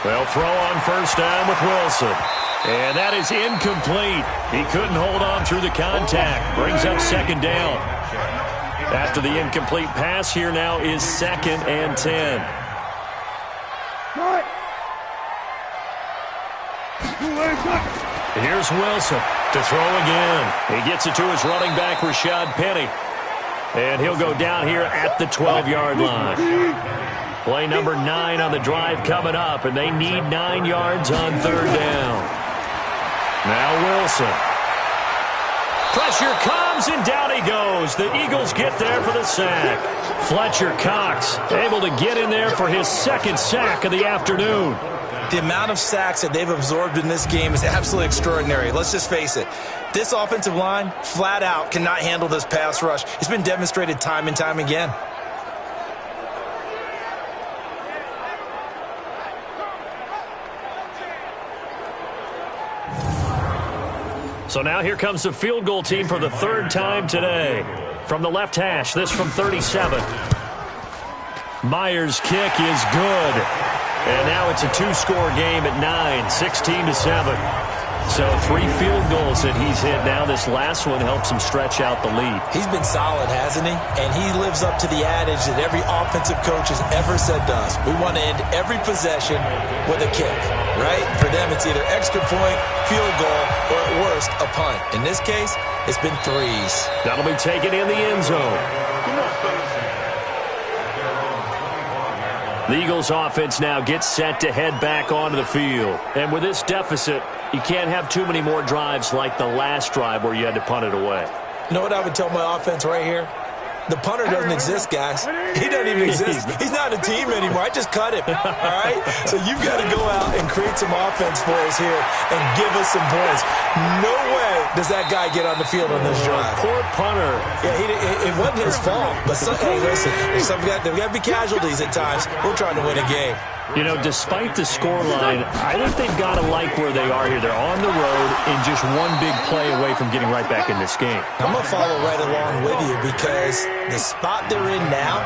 They'll throw on 1st down with Wilson. And that is incomplete. He couldn't hold on through the contact. Brings up 2nd down. After the incomplete pass, here now is 2nd and 10. Here's Wilson to throw again. He gets it to his running back, Rashad Penny. And he'll go down here at the 12-yard line. Play number 9 on the drive coming up, and they need 9 yards on 3rd down. Now Wilson. Pressure comes, and down he goes. The Eagles get there for the sack. Fletcher Cox able to get in there for his 2nd sack of the afternoon. The amount of sacks that they've absorbed in this game is absolutely extraordinary. Let's just face it. This offensive line, flat out, cannot handle this pass rush. It's been demonstrated time and time again. So now here comes the field goal team for the 3rd time today. From the left hash, this from 37. Myers' kick is good. And now it's a 2-score game at 9, 16-7. So 3 field goals that he's hit now. This last one helps him stretch out the lead. He's been solid, hasn't he? And he lives up to the adage that every offensive coach has ever said to us. We want to end every possession with a kick, right? For them, it's either extra point, field goal, or at worst, a punt. In this case, it's been 3s. That'll be taken in the end zone. The Eagles offense now gets set to head back onto the field. And with this deficit, you can't have too many more drives like the last drive where you had to punt it away. You know what I would tell my offense right here? The punter doesn't exist, guys. He doesn't even exist. He's not a team anymore. I just cut him, all right? So you've got to go out and create some offense for us here and give us some points. No way does that guy get on the field on this drive. Poor punter. Yeah, it wasn't his fault. But, hey, listen, there got to be casualties at times. We're trying to win a game. You know, despite the scoreline, I think they've got to like where they are here. They're on the road and just one big play away from getting right back in this game. I'm going to follow right along with you because the spot they're in now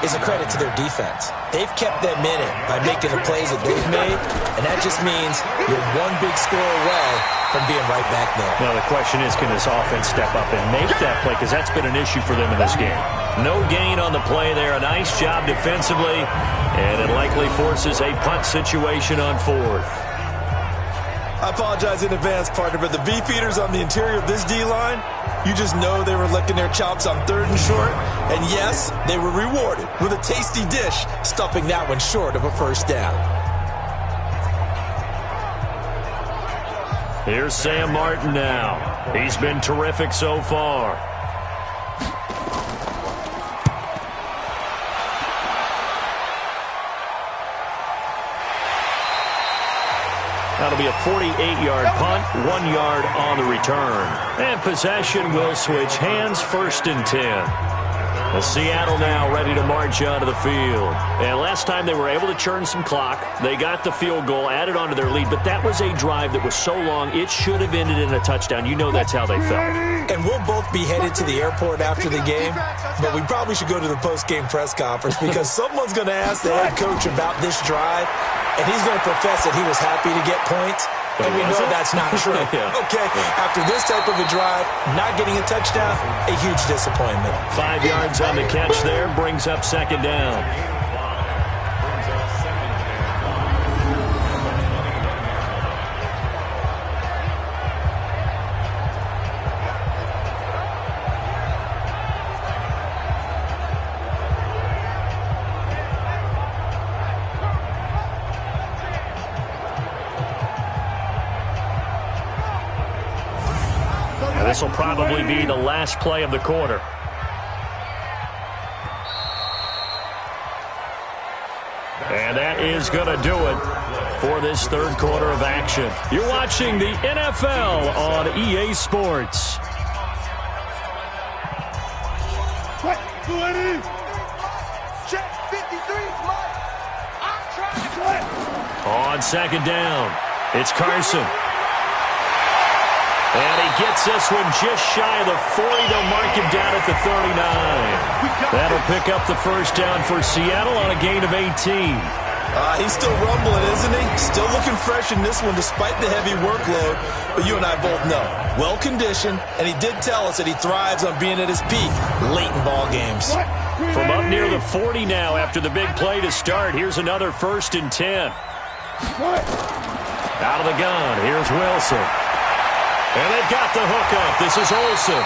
is a credit to their defense. They've kept them in it by making the plays that they've made, and that just means you're one big score away from being right back there. Now, the question is, can this offense step up and make that play? Because that's been an issue for them in this game. No gain on the play there. A nice job defensively, and it likely forces a punt situation on fourth. I apologize in advance, partner, but the beefeaters on the interior of this D-line, you just know they were licking their chops on 3rd and short. And yes, they were rewarded with a tasty dish, stuffing that one short of a first down. Here's Sam Martin now. He's been terrific so far. That'll be a 48-yard punt, 1 yard on the return. And possession will switch hands, 1st and 10. Seattle now ready to march onto the field. And last time they were able to churn some clock. They got the field goal, added onto their lead, but that was a drive that was so long it should have ended in a touchdown. You know that's how they felt. And we'll both be headed to the airport after the game, but we probably should go to the post-game press conference because someone's going to ask the head coach about this drive, and he's going to profess that he was happy to get points. And we know that's not true. Okay, after this type of a drive, not getting a touchdown, a huge disappointment. 5 yards on the catch there, brings up 2nd down. This will probably be the last play of the quarter. And that is going to do it for this 3rd quarter of action. You're watching the NFL on EA Sports. On 2nd down, it's Carson. And he gets this one just shy of the 40. They'll mark him down at the 39. That'll pick up the first down for Seattle on a gain of 18. He's still rumbling, isn't he? Still looking fresh in this one despite the heavy workload. But you and I both know, well-conditioned, and he did tell us that he thrives on being at his peak late in ball games. From up near the 40 now after the big play to start, here's another 1st and 10. Out of the gun, here's Wilson. And they've got the hook up. This is Olsen.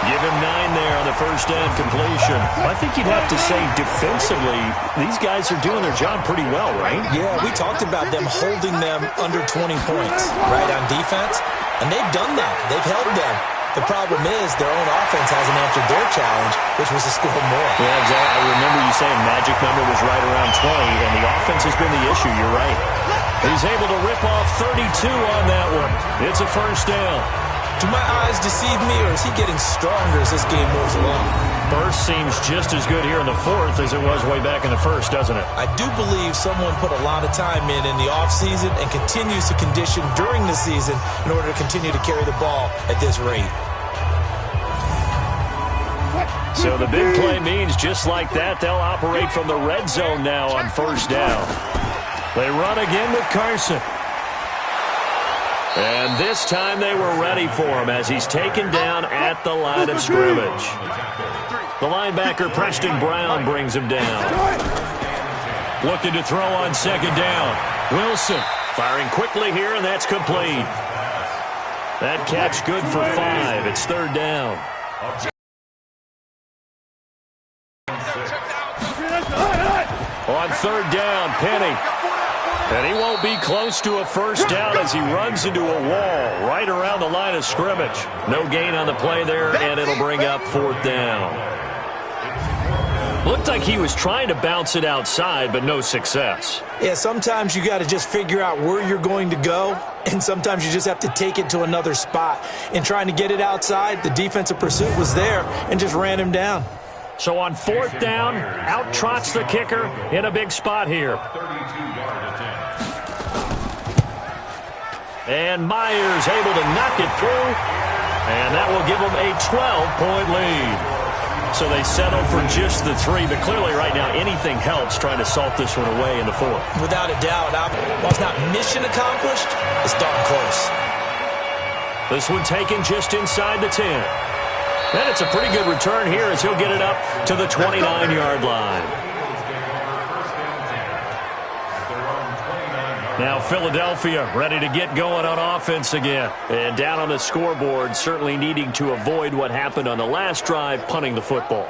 Give him 9 there on the first down completion. I think you'd have to say defensively, these guys are doing their job pretty well, right? Yeah, we talked about them holding them under 20 points, right, on defense. And they've done that. They've held them. The problem is their own offense hasn't answered their challenge, which was to score more. Yeah, exactly. I remember you saying magic number was right around 20, and the offense has been the issue. You're right. He's able to rip off 32 on that one. It's a first down. Do my eyes deceive me, or is he getting stronger as this game moves along? First seems just as good here in the 4th as it was way back in the 1st, doesn't it? I do believe someone put a lot of time in the offseason and continues to condition during the season in order to continue to carry the ball at this rate. So the big play means just like that, they'll operate from the red zone now on first down. They run again with Carson. And this time they were ready for him as he's taken down at the line of scrimmage. The linebacker, Preston Brown, brings him down. Looking to throw on 2nd down. Wilson firing quickly here, and that's complete. That catch good for 5. It's 3rd down. On third down, Penny. And he won't be close to a first down as he runs into a wall right around the line of scrimmage. No gain on the play there, and it'll bring up fourth down. Looked like he was trying to bounce it outside, but no success. Yeah, sometimes you got to just figure out where you're going to go, and sometimes you just have to take it to another spot. In trying to get it outside, the defensive pursuit was there and just ran him down. So on fourth down, out trots the kicker in a big spot here. And Myers able to knock it through, and that will give them a 12-point lead. So they settle for just the 3, but clearly right now anything helps trying to salt this one away in the fourth. Without a doubt, while it's not mission accomplished, it's darn close. This one taken just inside the 10. And it's a pretty good return here as he'll get it up to the 29-yard line. Now Philadelphia ready to get going on offense again. And down on the scoreboard, certainly needing to avoid what happened on the last drive, punting the football.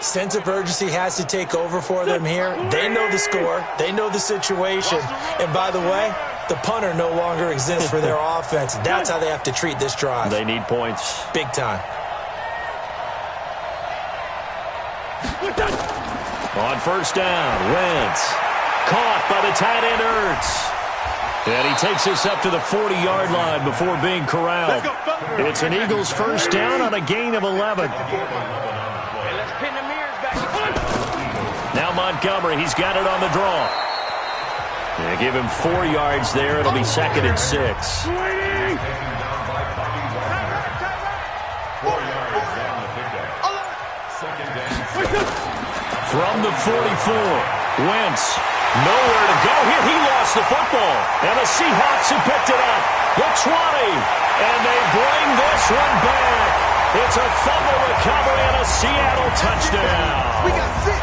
Sense of urgency has to take over for them here. They know the score. They know the situation. And by the way, the punter no longer exists for their offense. That's how they have to treat this drive. They need points. Big time. On first down, Wentz. Caught by the tight end, Ertz. And he takes us up to the 40-yard line before being corralled. It's an Eagles first down on a gain of 11. Now Montgomery, he's got it on the draw. They give him 4 yards there. It'll be second and 6. From the 44, Wentz. Nowhere to go here. He lost the football. And the Seahawks have picked it up. The 20. And they bring this one back. It's a fumble recovery and a Seattle touchdown. We got 6.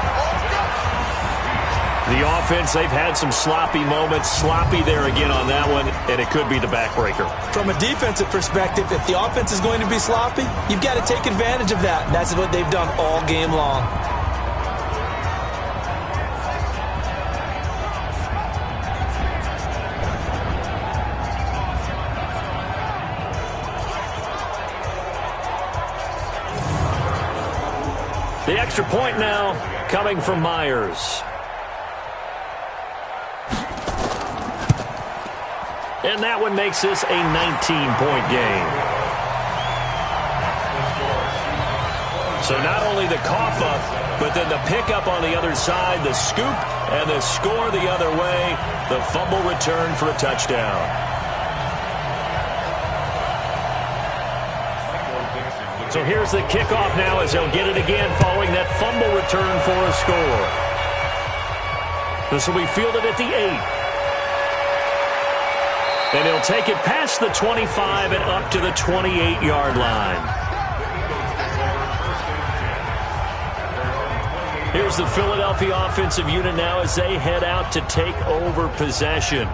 The offense, they've had some sloppy moments. Sloppy there again on that one, and it could be the backbreaker. From a defensive perspective, if the offense is going to be sloppy, you've got to take advantage of that. And that's what they've done all game long. The extra point now coming from Myers. And that one makes this a 19-point game. So not only the cough up, but then the pickup on the other side, the scoop, and the score the other way, the fumble return for a touchdown. So here's the kickoff now as they'll get it again following that fumble return for a score. This will be fielded at the 8. And he'll take it past the 25 and up to the 28-yard line. Here's the Philadelphia offensive unit now as they head out to take over possession.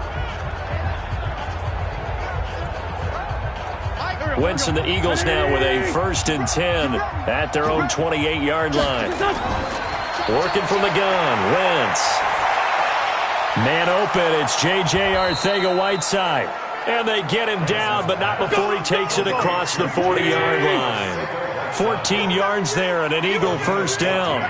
Wentz and the Eagles now with a 1st and 10 at their own 28-yard line. Working from the gun, Wentz. Man open, it's J.J. Arcega-Whiteside. And they get him down, but not before he takes it across the 40-yard line. 14 yards there and an Eagle first down.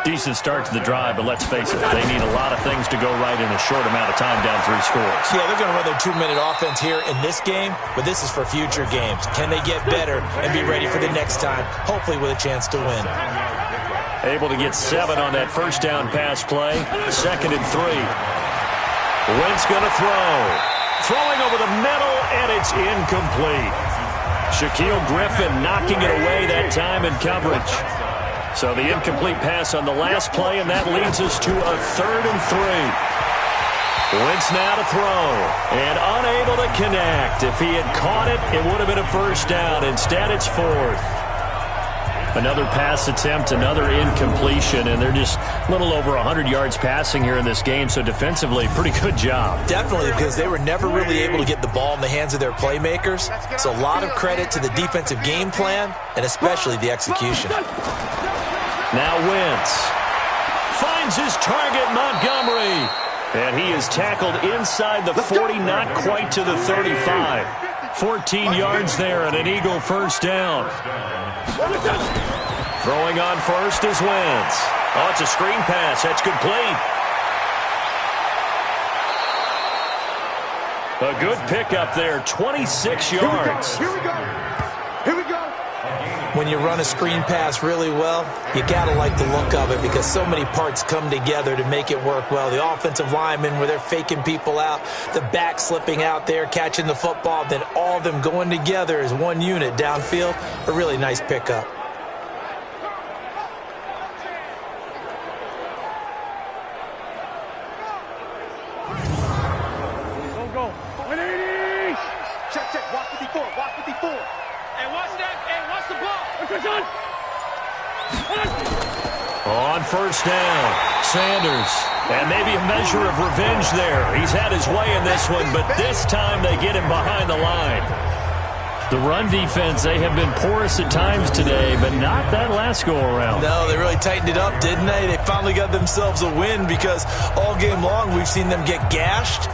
Decent start to the drive, but let's face it, they need a lot of things to go right in a short amount of time down 3 scores. Yeah, they're going to run their 2-minute offense here in this game, but this is for future games. Can they get better and be ready for the next time, hopefully with a chance to win? Able to get 7 on that first down pass play. 2nd and 3. Wentz going to throw. Throwing over the middle, and it's incomplete. Shaquille Griffin knocking it away that time in coverage. So the incomplete pass on the last play, and that leads us to a 3rd and 3. Wentz now to throw, and unable to connect. If he had caught it, it would have been a first down. Instead, it's 4th. Another pass attempt, another incompletion, and they're just a little over 100 yards passing here in this game, so defensively, pretty good job. Definitely, because they were never really able to get the ball in the hands of their playmakers, so a lot of credit to the defensive game plan, and especially the execution. Now Wentz finds finds his target, Montgomery. And he is tackled inside the 40, not quite to the 35. 14 yards there and an Eagle first down. Throwing on first is Wentz. Oh, it's a screen pass. That's complete. A good pickup there, 26 yards. Here we go. Here we go. When you run a screen pass really well, you got to like the look of it because so many parts come together to make it work well. The offensive linemen, where they're faking people out, the back slipping out there, catching the football, then all of them going together as one unit downfield. A really nice pickup. Go. 180. Check. Walk 54. Hey, what's that? Hey, what's the ball? On first down, Sanders. And maybe a measure of revenge there. He's had his way in this one, but this time they get him behind the line. The run defense, they have been porous at times today, but not that last go-around. No, they really tightened it up, didn't they? They finally got themselves a win because all game long we've seen them get gashed.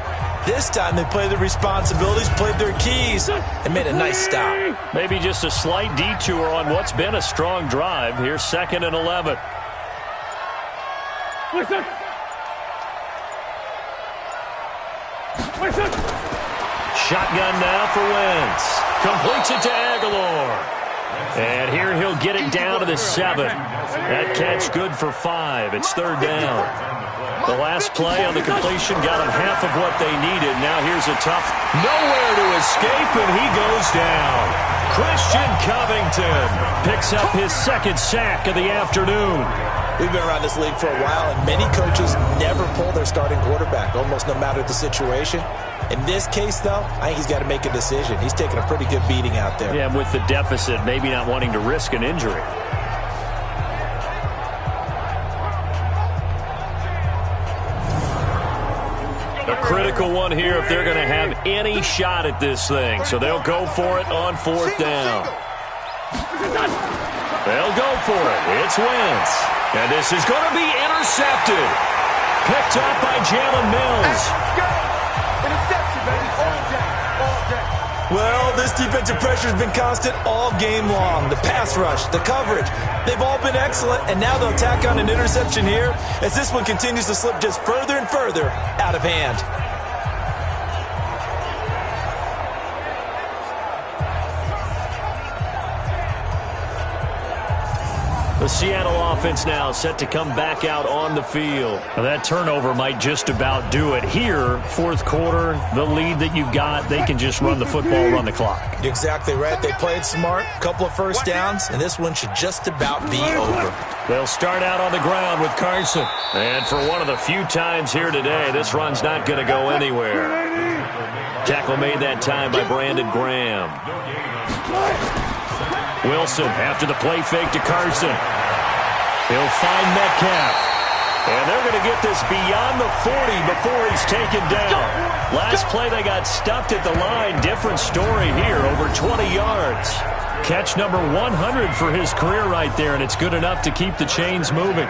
This time they played their responsibilities, played their keys, and made a nice stop. Maybe just a slight detour on what's been a strong drive. Here's 2nd and 11. Shotgun now for Wentz. Completes it to Aguilar. And here he'll get it down to the 7. That catch good for 5. It's 3rd down. The last play on the completion got them half of what they needed. Now here's a tough nowhere to escape, and he goes down. Christian Covington picks up his 2nd sack of the afternoon. We've been around this league for a while, and many coaches never pull their starting quarterback, almost no matter the situation. In this case, though, I think he's got to make a decision. He's taking a pretty good beating out there. Yeah, with the deficit, maybe not wanting to risk an injury. A critical one here if they're going to have any shot at this thing. So they'll go for it on 4th down. They'll go for it. It's Wentz. And this is going to be intercepted. Picked up by Jalen Mills. Interception, baby. All day. Well, this defensive pressure has been constant all game long. The pass rush, the coverage, they've all been excellent, and now they'll tack on an interception here as this one continues to slip just further and further out of hand. The Seattle offense now set to come back out on the field. Now that turnover might just about do it. Here, 4th quarter, the lead that you've got, they can just run the football, run the clock. You're exactly right. They played smart, couple of first downs, and this one should just about be over. They'll start out on the ground with Carson. And for one of the few times here today, this run's not going to go anywhere. Tackle made that time by Brandon Graham. Wilson after the play fake to Carson. He'll find Metcalf. And they're going to get this beyond the 40 before he's taken down. Last play they got stuffed at the line. Different story here, over 20 yards. Catch number 100 for his career right there, and it's good enough to keep the chains moving.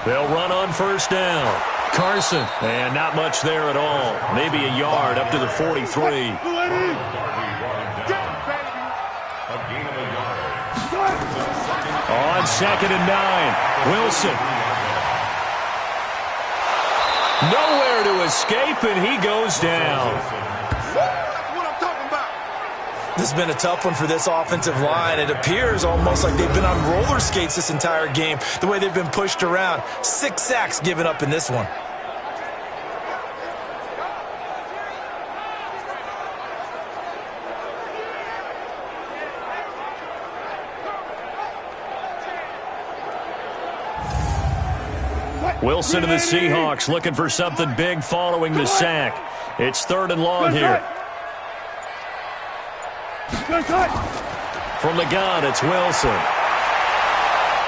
They'll run on first down. Carson, and not much there at all. Maybe a yard up to the 43. On 2nd and 9, Wilson. Nowhere to escape, and he goes down. This has been a tough one for this offensive line. It appears almost like they've been on roller skates this entire game, the way they've been pushed around. 6 sacks given up in this one. Wilson and the Seahawks looking for something big following the sack. It's 3rd and long here. From the gun, it's Wilson.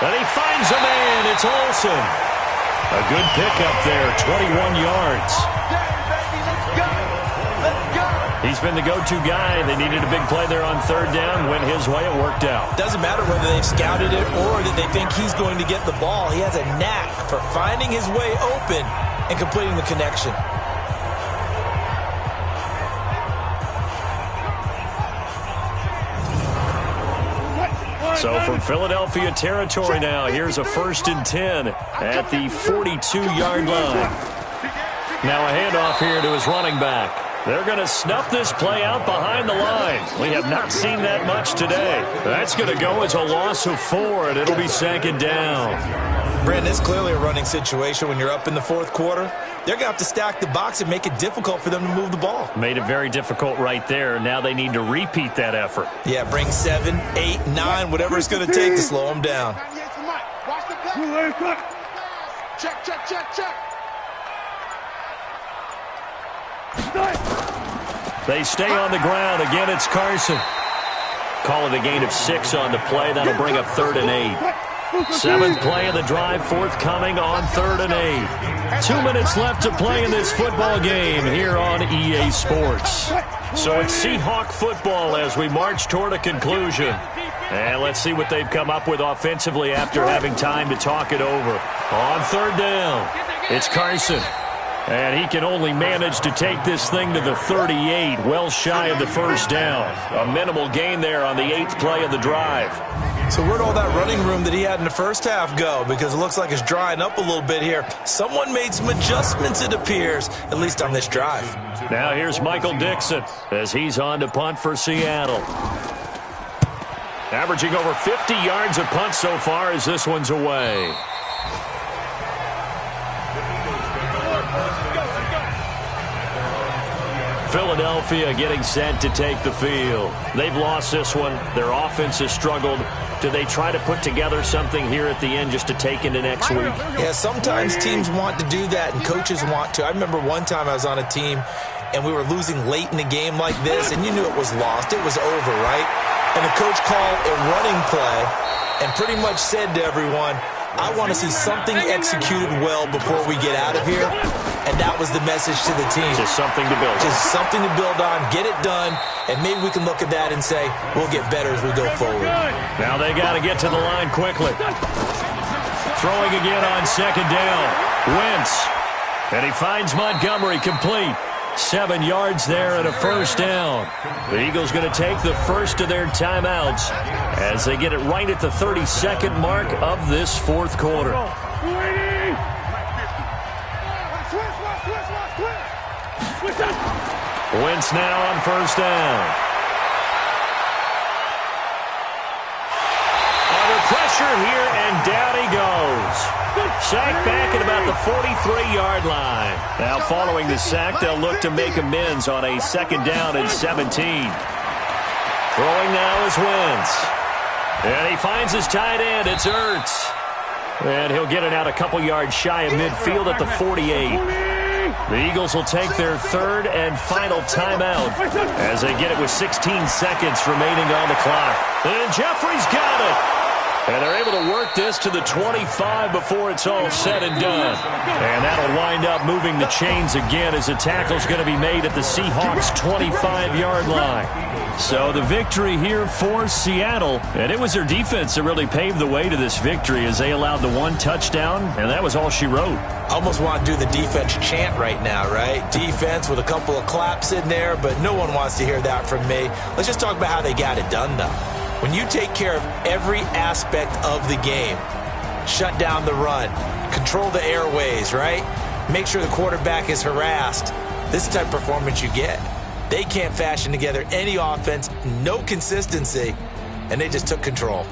And he finds a man. It's Olsen. A good pickup there, 21 yards. He's been the go-to guy. They needed a big play there on third down. Went his way. It worked out. Doesn't matter whether they've scouted it or that they think he's going to get the ball. He has a knack for finding his way open and completing the connection. So from Philadelphia territory now, here's a 1st and 10 at the 42-yard line. Now a handoff here to his running back. They're going to snuff this play out behind the line. We have not seen that much today. That's going to go as a loss of 4, and it'll be 2nd down. Brandon, it's clearly a running situation when you're up in the 4th quarter. They're going to have to stack the box and make it difficult for them to move the ball. Made it very difficult right there. Now they need to repeat that effort. Yeah, bring 7, 8, 9, whatever it's going to take to slow them down. Check, check, check, check. They stay on the ground. Again, it's Carson. Call it a gain of 6 on the play. That'll bring up 3rd and 8. 7th play of the drive forthcoming on 3rd and 8. 2 minutes left to play in this football game here on EA Sports. So it's Seahawk football as we march toward a conclusion. And let's see what they've come up with offensively after having time to talk it over. On 3rd down, it's Carson. And he can only manage to take this thing to the 38, well shy of the 1st down. A minimal gain there on the 8th play of the drive. So where'd all that running room that he had in the first half go? Because it looks like it's drying up a little bit here. Someone made some adjustments, it appears, at least on this drive. Now here's Michael Dixon as he's on to punt for Seattle. Averaging over 50 yards a punt so far as this one's away. Philadelphia getting set to take the field. They've lost this one. Their offense has struggled. Do they try to put together something here at the end just to take into next week? Yeah, sometimes teams want to do that and coaches want to. I remember one time I was on a team and we were losing late in a game like this and you knew it was lost. It was over, right? And the coach called a running play and pretty much said to everyone, I want to see something executed well before we get out of here. And that was the message to the team. Just something to build on. Just something to build on, get it done, and maybe we can look at that and say, we'll get better as we go forward. Now they got to get to the line quickly. Throwing again on 2nd down. Wentz. And he finds Montgomery complete. 7 yards there and a 1st down. The Eagles going to take the first of their timeouts as they get it right at the 32nd mark of this 4th quarter. Wentz now on 1st down. Under pressure here, and down he goes. Sacked back at about the 43-yard line. Now following the sack, they'll look to make amends on a 2nd down and 17. Throwing now is Wentz. And he finds his tight end. It's Ertz. And he'll get it out a couple yards shy of midfield at the 48. The Eagles will take their 3rd and final timeout as they get it with 16 seconds remaining on the clock. And Jeffrey's got it. And they're able to work this to the 25 before it's all said and done. And that'll wind up moving the chains again as the tackle's going to be made at the Seahawks' 25-yard line. So the victory here for Seattle. And it was their defense that really paved the way to this victory as they allowed the 1 touchdown, and that was all she wrote. I almost want to do the defense chant right now, right? Defense with a couple of claps in there, but no one wants to hear that from me. Let's just talk about how they got it done, though. When you take care of every aspect of the game, shut down the run, control the airways, right? Make sure the quarterback is harassed. This is the type of performance you get. They can't fashion together any offense, no consistency, and they just took control.